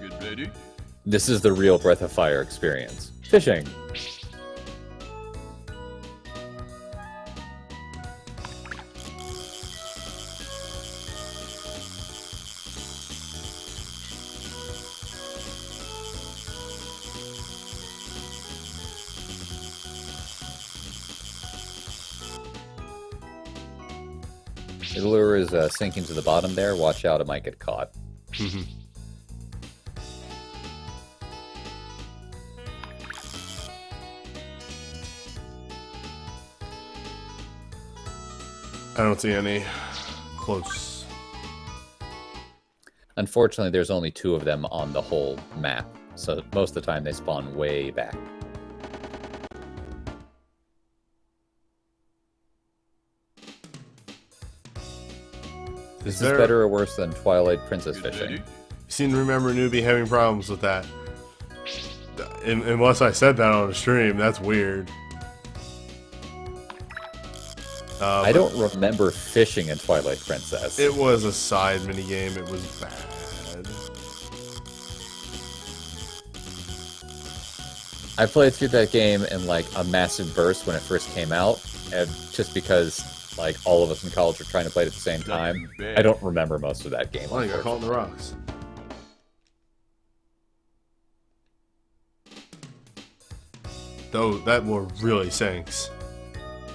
Good ready? This is the real Breath of Fire experience. Fishing. The lure is sinking to the bottom there. Watch out, it might get caught. I don't see any close. Unfortunately, there's only 2 of them on the whole map, so most of the time they spawn way back. This is better or worse than Twilight Princess fishing? Ready? You seem to remember Newbie having problems with that. Unless I said that on a stream, that's weird. I don't remember fishing in Twilight Princess. It was a side minigame. It was bad. I played through that game in like a massive burst when it first came out, and just because like all of us in college were trying to play it at the same time, I don't remember most of that game. Oh, you got caught in the rocks. Though that one really sinks.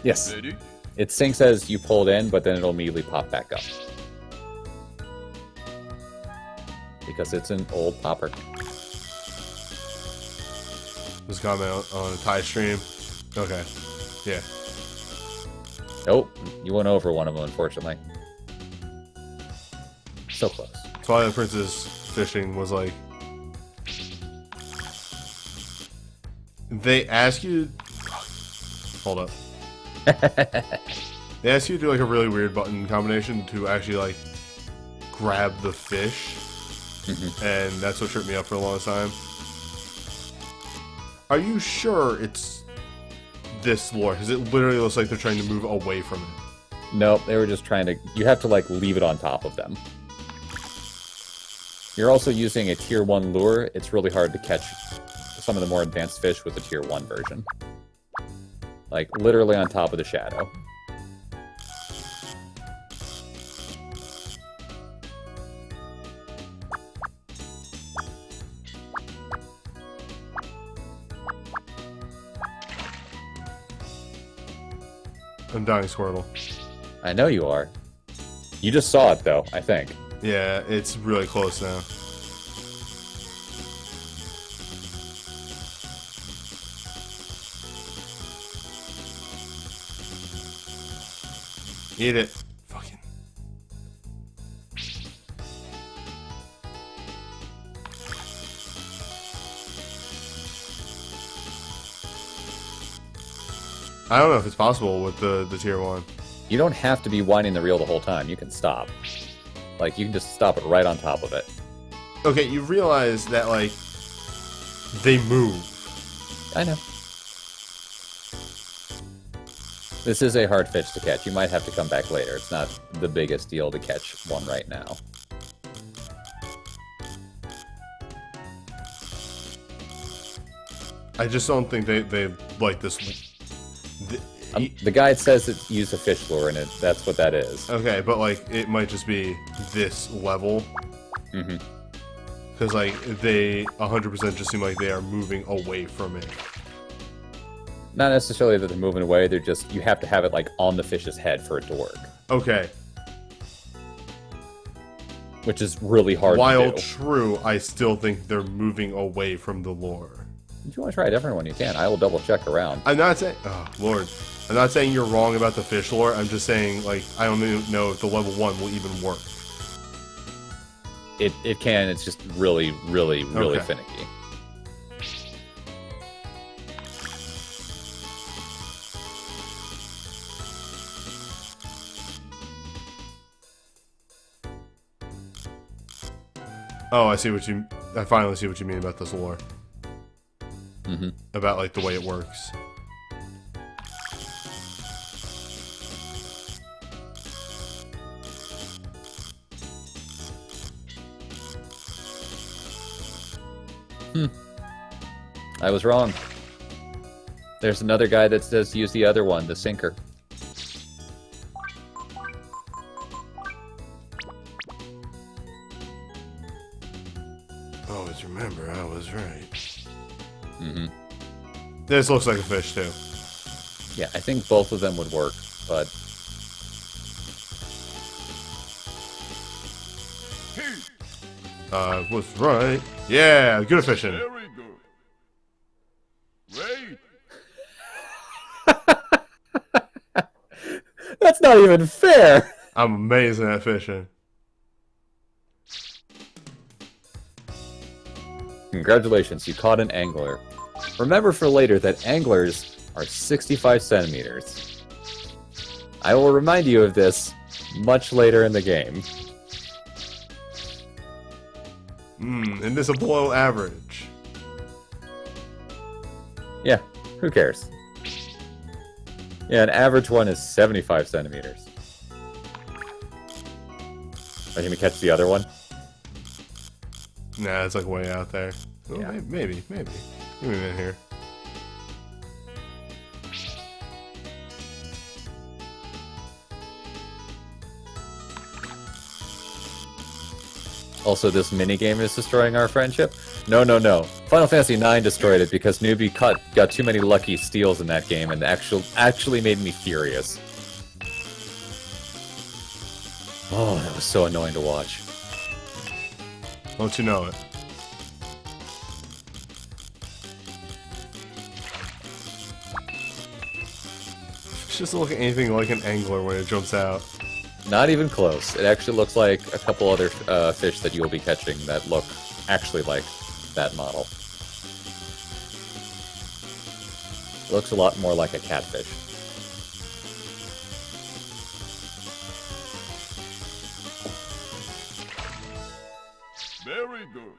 Yes, Ready? it sinks as you pull it in, but then it'll immediately pop back up. Because it's an old popper. Was comment on a Thai stream. Okay. Yeah. Nope, you went over one of them, unfortunately. So close. Twilight Princess fishing was like... They ask you... Hold up. They ask you to do like a really weird button combination to actually like grab the fish. And that's what tripped me up for the longest time. Are you sure it's this lure? Because it literally looks like they're trying to move away from it. Nope, they were just trying to... You have to, like, leave it on top of them. You're also using a Tier 1 lure. It's really hard to catch some of the more advanced fish with the Tier 1 version. Like, literally on top of the shadow. I'm dying, Squirtle. I know you are. You just saw it, though, I think. Yeah, it's really close now. Eat it. Fucking. I don't know if it's possible with the Tier 1. You don't have to be winding the reel the whole time. You can stop. Like, you can just stop it right on top of it. Okay, you realize that, like, they move. I know. This is a hard fish to catch. You might have to come back later. It's not the biggest deal to catch one right now. I just don't think they like this. The guide says it used a fish lure, and that's what that is. Okay, but like it might just be this level. Mm-hmm. Because, like, they 100% just seem like they are moving away from it. Not necessarily that they're moving away, they're just, you have to have it, like, on the fish's head for it to work. Okay. Which is really hard While to do. true, I still think they're moving away from the lore. If you want to try a different one, you can. I will double check around. I'm not saying... Oh, Lord. I'm not saying you're wrong about the fish lore. I'm just saying, like, I don't even know if the level 1 will even work. It can, it's just really, really, really Okay. finicky. Oh, I see what you... I finally see what you mean about this lore. Mm-hmm. About, like, the way it works. I was wrong. There's another guy that says use the other one, the sinker. Always remember, I was right. Mm-hmm. This looks like a fish, too. Yeah, I think both of them would work, but... Was right. Yeah, good fishing. Very good. Great. That's not even fair! I'm amazing at fishing. Congratulations, you caught an angler. Remember for later that anglers are 65 centimeters. I will remind you of this much later in the game. And this is below average. Yeah, who cares? Yeah, an average one is 75 centimeters. Are you gonna catch the other one? Nah, it's like way out there. Oh, Yeah. maybe. Give me a minute here. Also, this minigame is destroying our friendship? No. Final Fantasy IX destroyed it because Newbie got too many lucky steals in that game and actually made me furious. Oh, that was so annoying to watch. Don't you know it? It doesn't look anything like an angler when it jumps out. Not even close. It actually looks like a couple other fish that you'll be catching that look actually like that model. It looks a lot more like a catfish. Very good.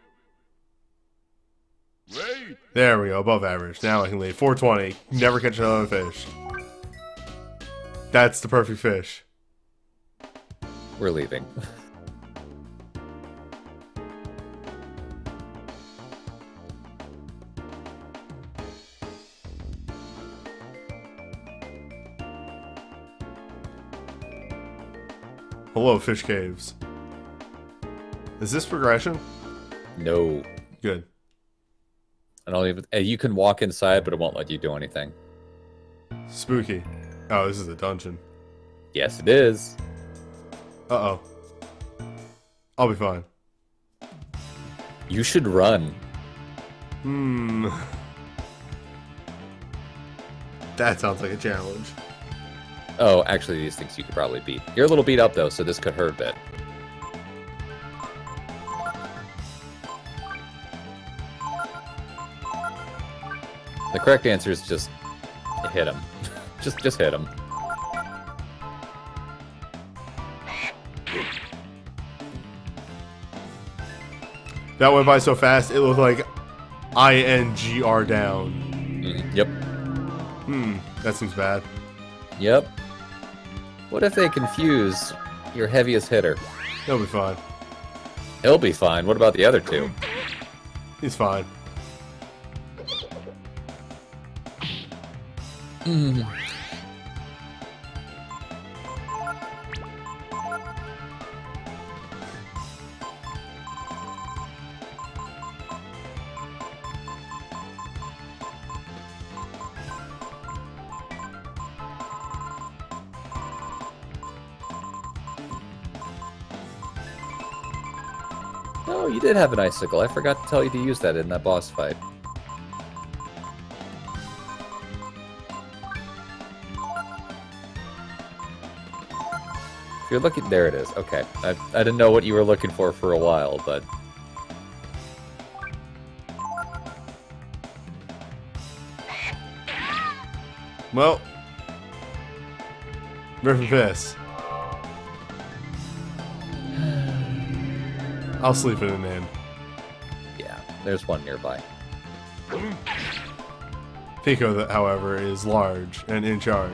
Great. There we go, above average. Now I can leave. 420. Never catch another fish. That's the perfect fish. We're leaving. Hello, fish caves. Is this progression? No. Good. I don't even. You can walk inside, but it won't let you do anything. Spooky. Oh, this is a dungeon. Yes, it is. Uh-oh. I'll be fine. You should run. That sounds like a challenge. Oh, actually, these things you could probably beat. You're a little beat up, though, so this could hurt a bit. The correct answer is just hit him. just hit him. That went by so fast, it looked like INGR down. Yep. That seems bad. Yep. What if they confuse your heaviest hitter? He'll be fine. He'll be fine. What about the other two? He's fine. Oh, you did have an icicle. I forgot to tell you to use that in that boss fight. If you're looking... There it is. Okay. I didn't know what you were looking for a while, but... Well, River Piss. I'll sleep in an inn. Yeah, there's one nearby. Pico, however, is large and in charge.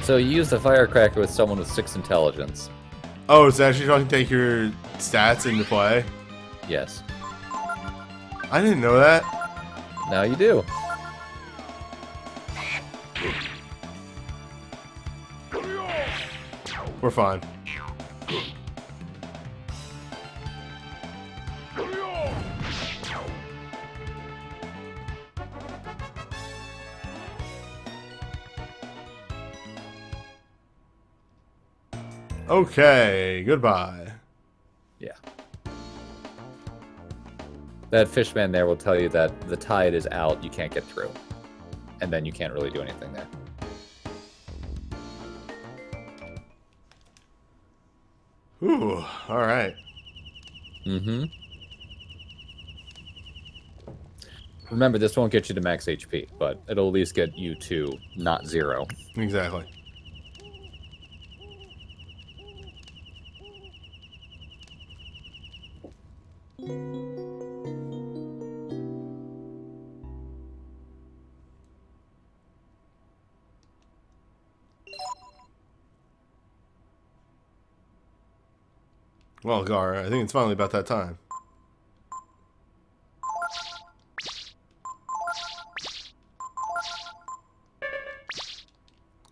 So you use the firecracker with someone with 6 intelligence. Oh, it's actually trying to take your stats into play? Yes. I didn't know that. Now you do. We're fine. Okay, goodbye. Yeah. That fishman there will tell you that the tide is out, you can't get through. And then you can't really do anything there. Ooh, alright. Mm-hmm. Remember, this won't get you to max HP, but it'll at least get you to not 0. Exactly. Well, Gar, I think it's finally about that time.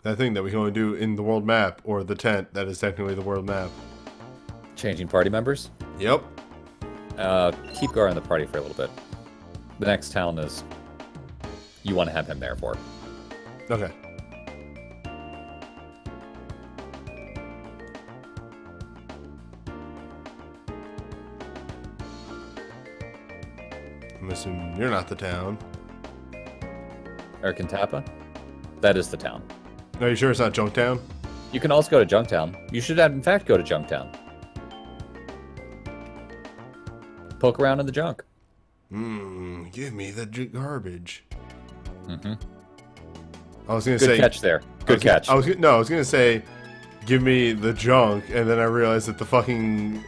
That thing that we can only do in the world map, or the tent that is technically the world map. Changing party members? Yep. Keep Gar in the party for a little bit. The next town is... you want to have him there for. Okay. I'm assuming you're not the town. Erkantappa? That is the town. Are you sure it's not Junktown? You can also go to Junktown. You should, in fact, go to Junktown. Poke around in the junk. Give me the garbage. Mm-hmm. I was gonna Good say. catch there. Good catch. I was gonna say, give me the junk, and then I realized that the fucking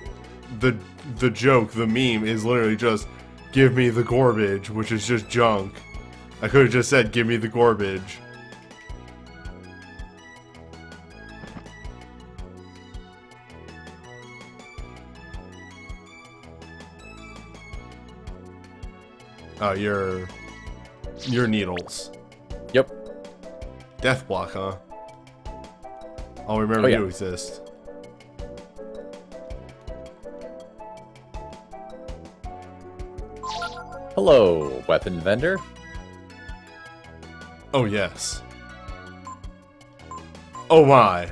the joke, the meme, is literally just give me the garbage, which is just junk. I could have just said give me the garbage. Oh, your needles. Yep. Death block, huh? I'll remember yeah. you exist. Hello, weapon vendor. Oh, yes. Oh, my.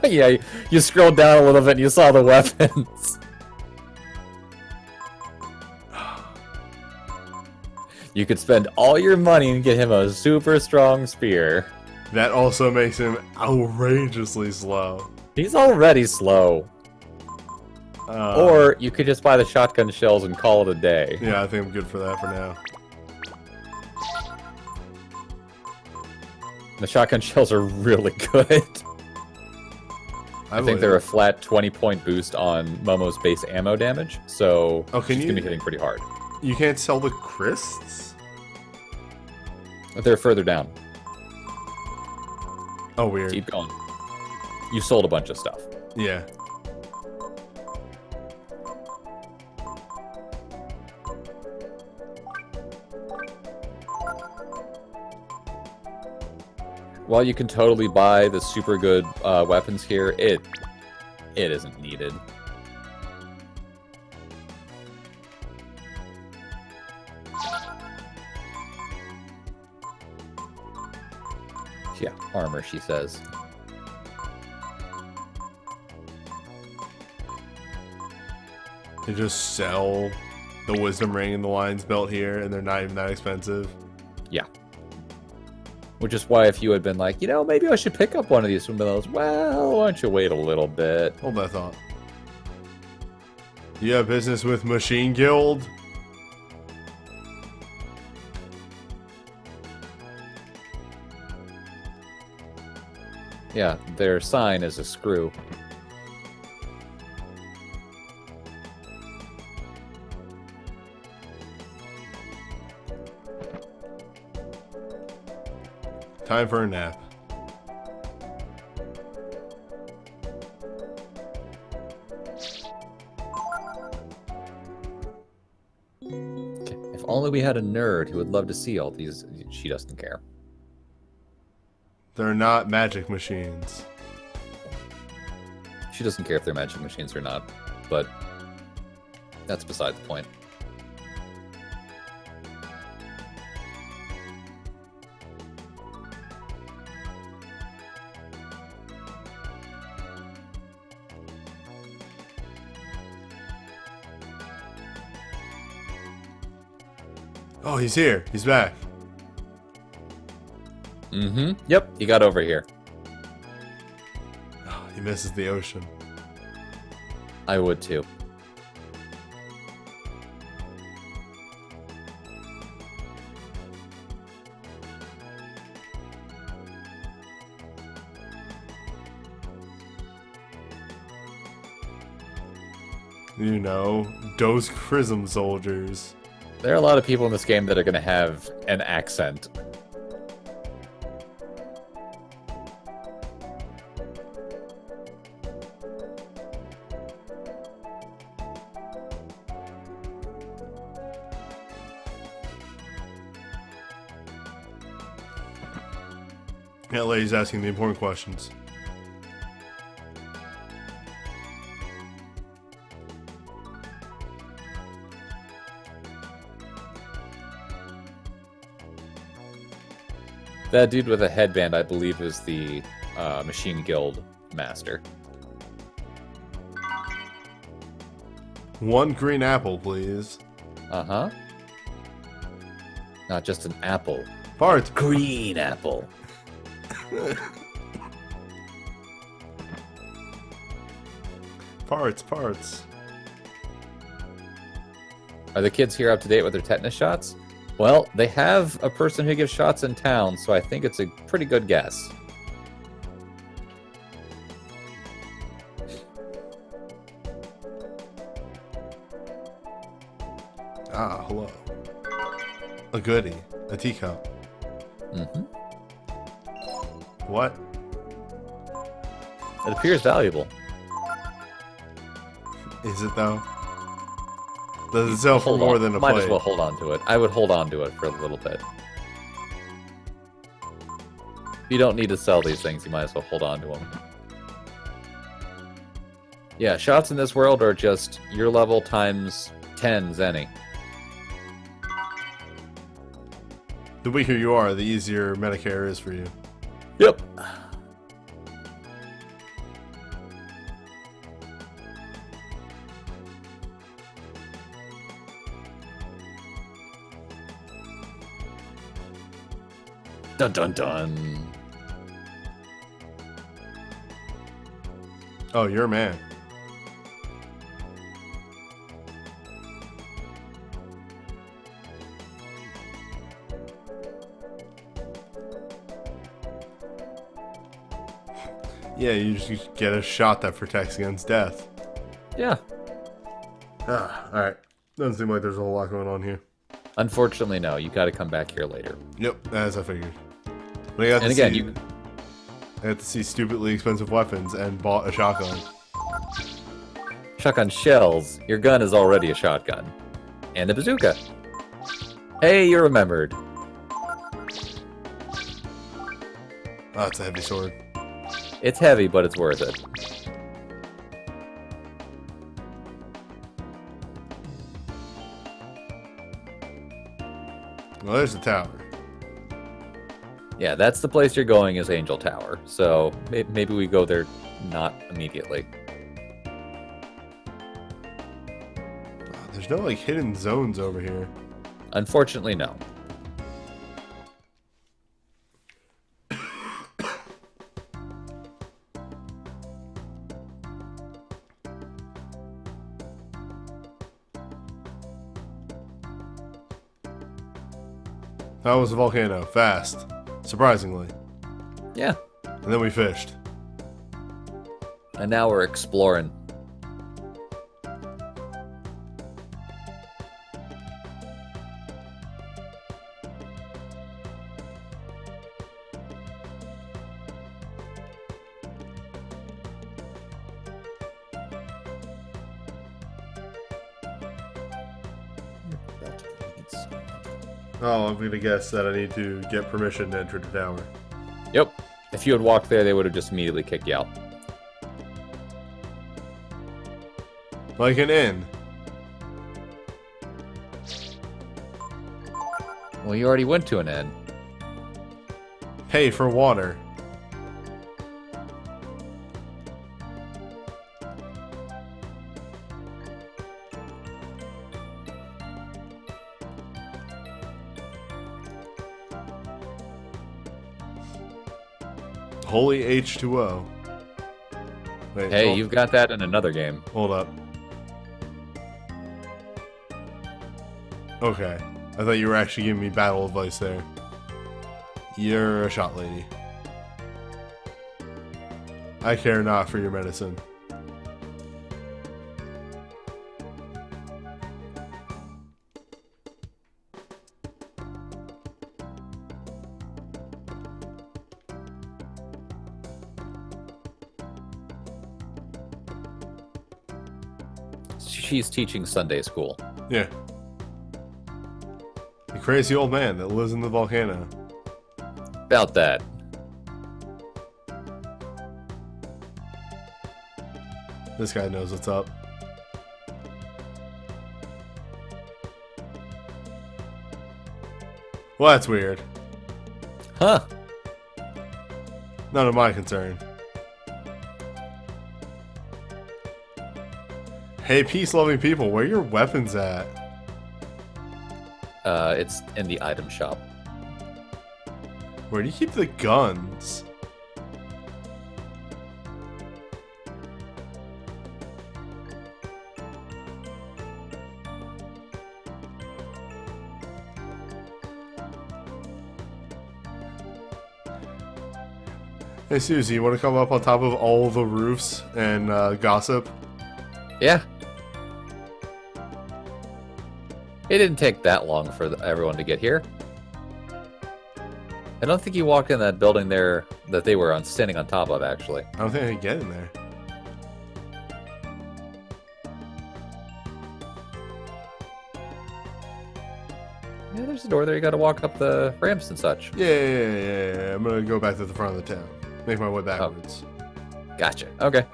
Yeah, you scrolled down a little bit and you saw the weapons. You could spend all your money and get him a super strong spear. That also makes him outrageously slow. He's already slow. Or you could just buy the shotgun shells and call it a day. Yeah, I think I'm good for that for now. The shotgun shells are really good. I think they're a flat 20-point boost on Momo's base ammo damage, so she's going to be hitting pretty hard. You can't sell the crysts? But they're further down. Oh, weird. Keep going. You sold a bunch of stuff. Yeah. While you can totally buy the super good weapons here, it isn't needed. Yeah, armor, she says. You just sell the wisdom ring and the lion's belt here, and they're not even that expensive. Yeah. Which is why if you had been like, you know, maybe I should pick up one of these from those, well, why don't you wait a little bit? Hold that thought. You have business with Machine Guild? Yeah, their sign is a screw. Time for a nap. If only we had a nerd who would love to see all these. She doesn't care. They're not magic machines. She doesn't care if they're magic machines or not, but that's beside the point. Oh, he's here. He's back. Mm-hmm. Yep, he got over here. Oh, he misses the ocean. I would too. You know, those Chrism soldiers. There are a lot of people in this game that are going to have an accent. That lady's asking the important questions. That dude with a headband, I believe, is the Machine Guild master. One green apple, please. Uh-huh. Not just an apple. Part. Green apple. Parts. Are the kids here up to date with their tetanus shots? Well, they have a person who gives shots in town, so I think it's a pretty good guess. Ah, hello. A goodie. A teacup. Mm-hmm. What? It appears valuable. Is it though? Does it sell for Hold more on. than a Might plate? as well hold on to it. I would hold on to it for a little bit. If you don't need to sell these things, you might as well hold on to them. Yeah, shots in this world are just your level times 10s any. The weaker you are, the easier Medicare is for you. Yep. Dun dun dun. Oh, you're a man. Yeah, you just get a shot that protects against death. Yeah. Alright. Doesn't seem like there's a whole lot going on here. Unfortunately, no. You got to come back here later. Yep, as I figured. But I got And to again, see, I got to see stupidly expensive weapons and bought a shotgun. Shotgun shells. Your gun is already a shotgun. And a bazooka. Hey, you remembered. Oh, it's a heavy sword. It's heavy, but it's worth it. Well, there's the tower. Yeah, that's the place you're going is Angel Tower. So maybe we go there not immediately. There's no, like, hidden zones over here. Unfortunately, no. That was a volcano. Fast. Surprisingly. Yeah. And then we fished. And now we're exploring. Oh, I'm gonna guess that I need to get permission to enter the tower. Yep. If you had walked there, they would have just immediately kicked you out. Like an inn. Well, you already went to an inn. Pay for water. Holy H2O. Wait, Hey, you've got that in another game. Hold up. Okay. I thought you were actually giving me battle advice there. You're a shot lady. I care not for your medicine. She's teaching Sunday school. Yeah. The crazy old man that lives in the volcano. About that. This guy knows what's up. Well, that's weird. Huh. None of my concern. Hey, peace-loving people, where are your weapons at? It's in the item shop. Where do you keep the guns? Hey, Susie, you want to come up on top of all the roofs and gossip? Yeah. It didn't take that long for everyone to get here. I don't think you walked in that building there that they were standing on top of, actually. I don't think I can get in there. Yeah, there's a door there. You gotta walk up the ramps and such. Yeah. I'm gonna go back to the front of the town. Make my way backwards. Gotcha. Okay.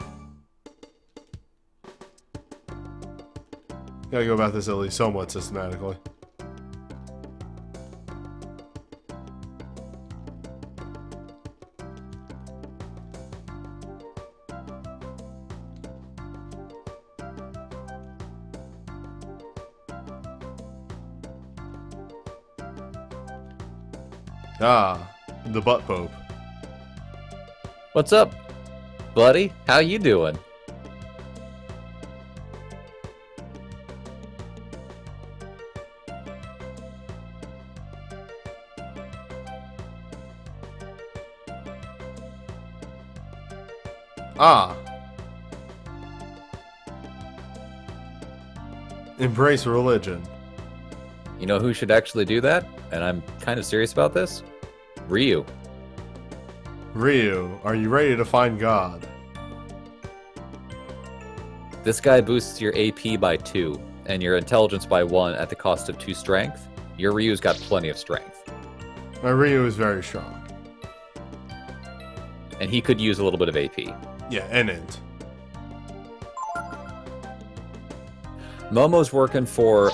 Gotta go about this at least somewhat systematically. Ah, the butt pope. What's up, buddy? How you doing? Ah. Embrace religion. You know who should actually do that? And I'm kind of serious about this? Ryu. Ryu, are you ready to find God? This guy boosts your AP by 2 and your intelligence by 1 at the cost of 2 strength. Your Ryu's got plenty of strength. My Ryu is very strong. And he could use a little bit of AP. Yeah, and int. Momo's working for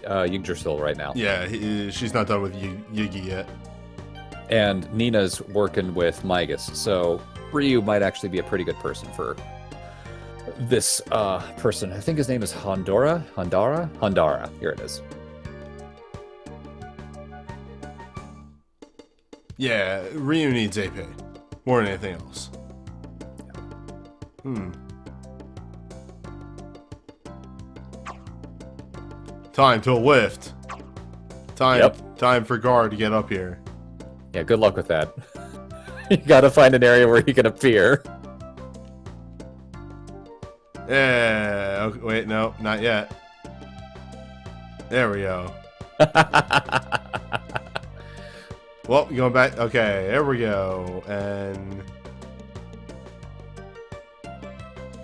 Yggdrasil right now. Yeah, she's not done with Yiggy yet. And Nina's working with Migas, so Ryu might actually be a pretty good person for this person. I think his name is Hondara. Here it is. Yeah, Ryu needs AP more than anything else. Time to lift. Time for guard to get up here. Yeah, good luck with that. You gotta find an area where he can appear. Yeah. Okay, wait, no, not yet. There we go. Well, going back. Okay, there we go. And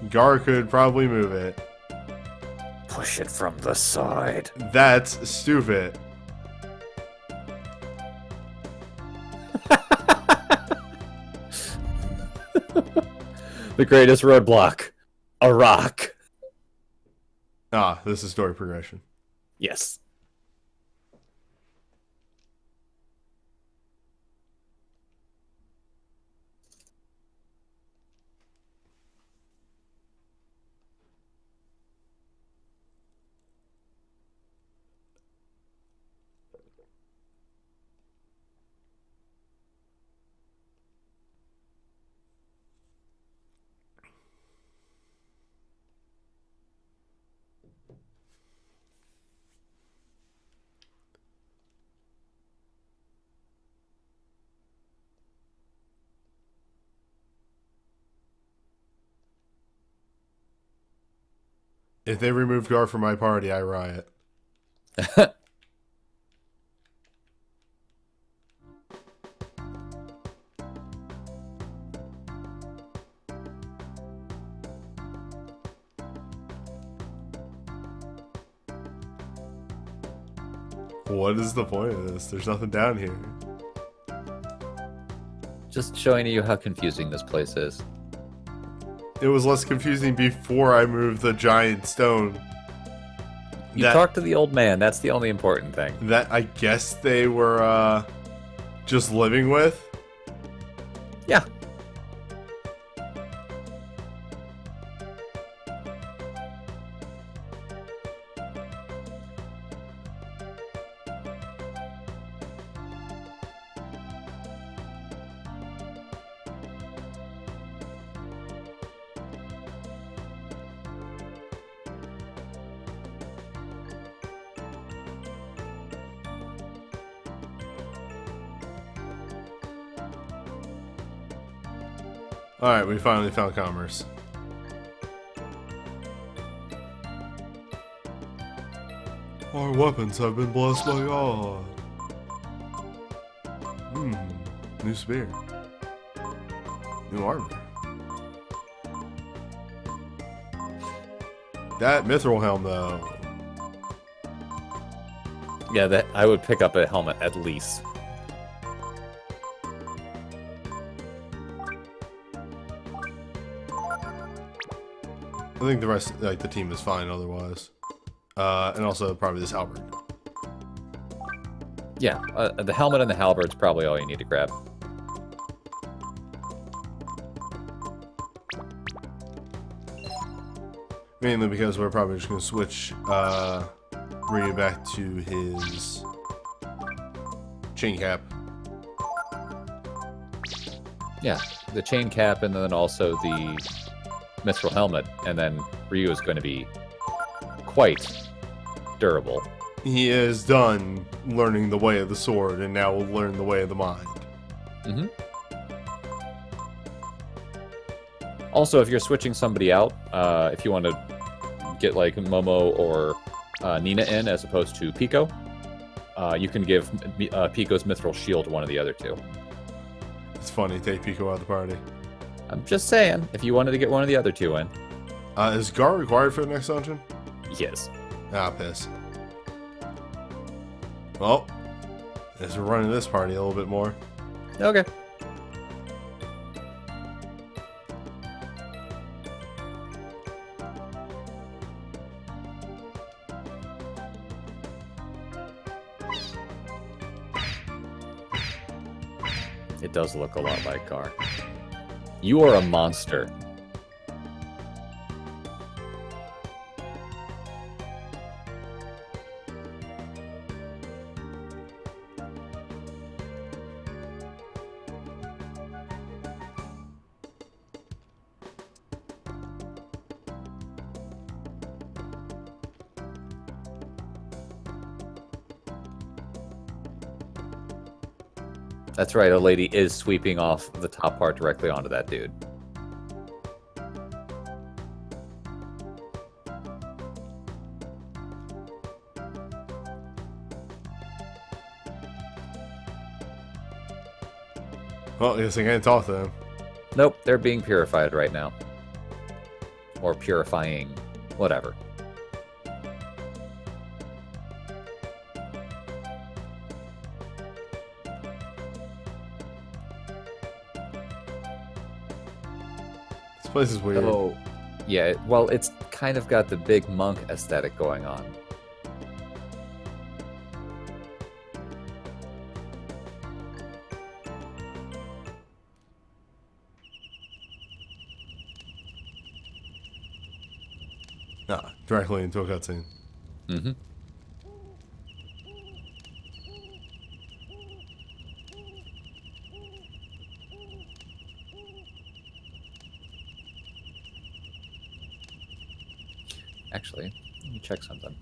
Gar could probably move it. Push it from the side. That's stupid. The greatest roadblock. A rock. Ah, this is story progression. Yes. If they remove Gar from my party, I riot. What is the point of this? There's nothing down here. Just showing you how confusing this place is. It was less confusing before I moved the giant stone. You talked to the old man. That's the only important thing. That I guess they were just living with. Yeah. Alright, we finally found commerce. Our weapons have been blessed by God. New spear. New armor. That mithril helm, though. Yeah, that I would pick up a helmet at least. I think the rest, like the team, is fine otherwise. And also probably this halberd. Yeah, the helmet and the halberd's probably all you need to grab. Mainly because we're probably just going to switch Ryu back to his chain cap. Yeah, the chain cap and then also the mithril helmet, and then Ryu is going to be quite durable. He is done learning the way of the sword, and now will learn the way of the mind. Mm-hmm. Also, if you're switching somebody out, if you want to get like Momo or Nina in as opposed to Pico, you can give Pico's mithril shield to one of the other two. It's funny, take Pico out of the party. I'm just saying, if you wanted to get one of the other two in. Is Gar required for the next dungeon? Yes. Ah, piss. Well, as we're running this party a little bit more. Okay. It does look a lot like Gar. You are a monster. That's right, a lady is sweeping off the top part directly onto that dude. Well, I guess I can't talk to them. Nope, they're being purified right now. Or purifying, whatever. This place is weird. Oh, yeah, well, it's kind of got the big monk aesthetic going on. Directly into a cutscene. Mm-hmm. Actually, let me check something.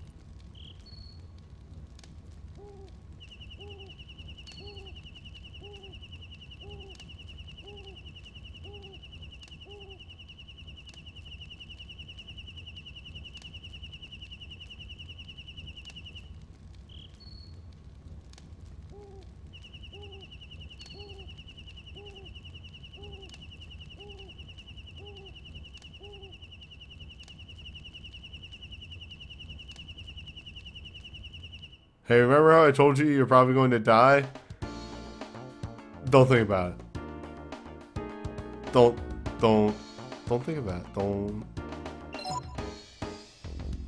Hey, remember how I told you you're probably going to die? Don't think about it. Don't think about it. Don't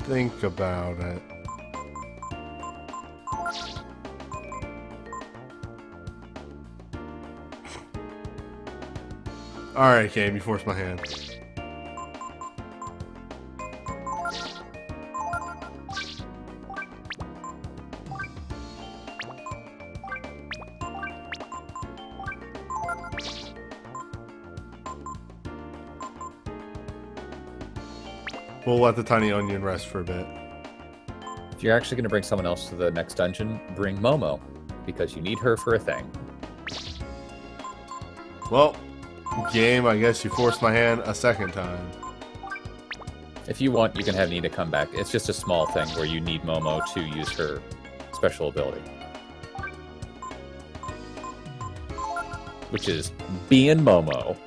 think about it. Alright, game, you forced my hand. We'll let the tiny onion rest for a bit. If you're actually going to bring someone else to the next dungeon, bring Momo, because you need her for a thing. Well, game, I guess you forced my hand a second time. If you want, you can have Nina come back. It's just a small thing where you need Momo to use her special ability. Which is being Momo.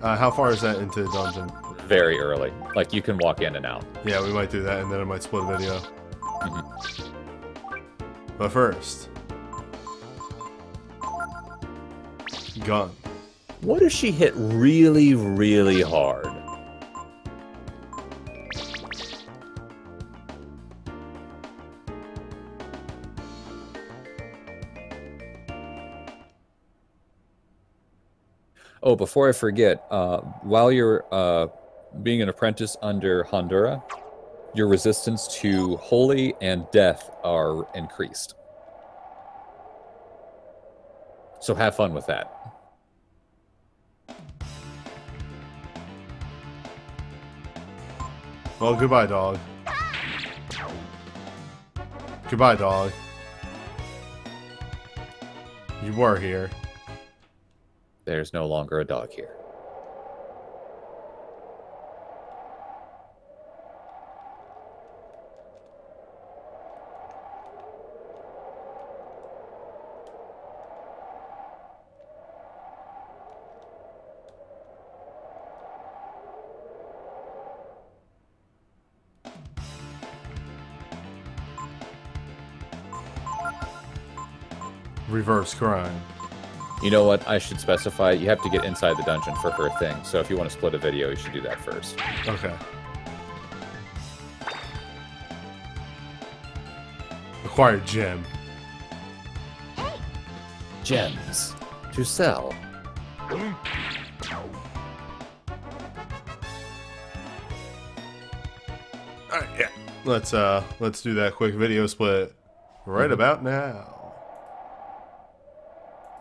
How far is that into the dungeon? Very early. Like, you can walk in and out. Yeah, we might do that, and then I might split a video. Mm-hmm. But first... gun. What if she hit really, really hard? Oh, before I forget, while you're being an apprentice under Honduras, your resistance to holy and death are increased. So have fun with that. Well, goodbye, dog. Goodbye, dog. You were here. There's no longer a dog here. Reverse crime. You know what? I should specify. You have to get inside the dungeon for her thing. So if you want to split a video, you should do that first. Okay. Acquired gem. Gems to sell. Alright, yeah. Let's do that quick video split right about now.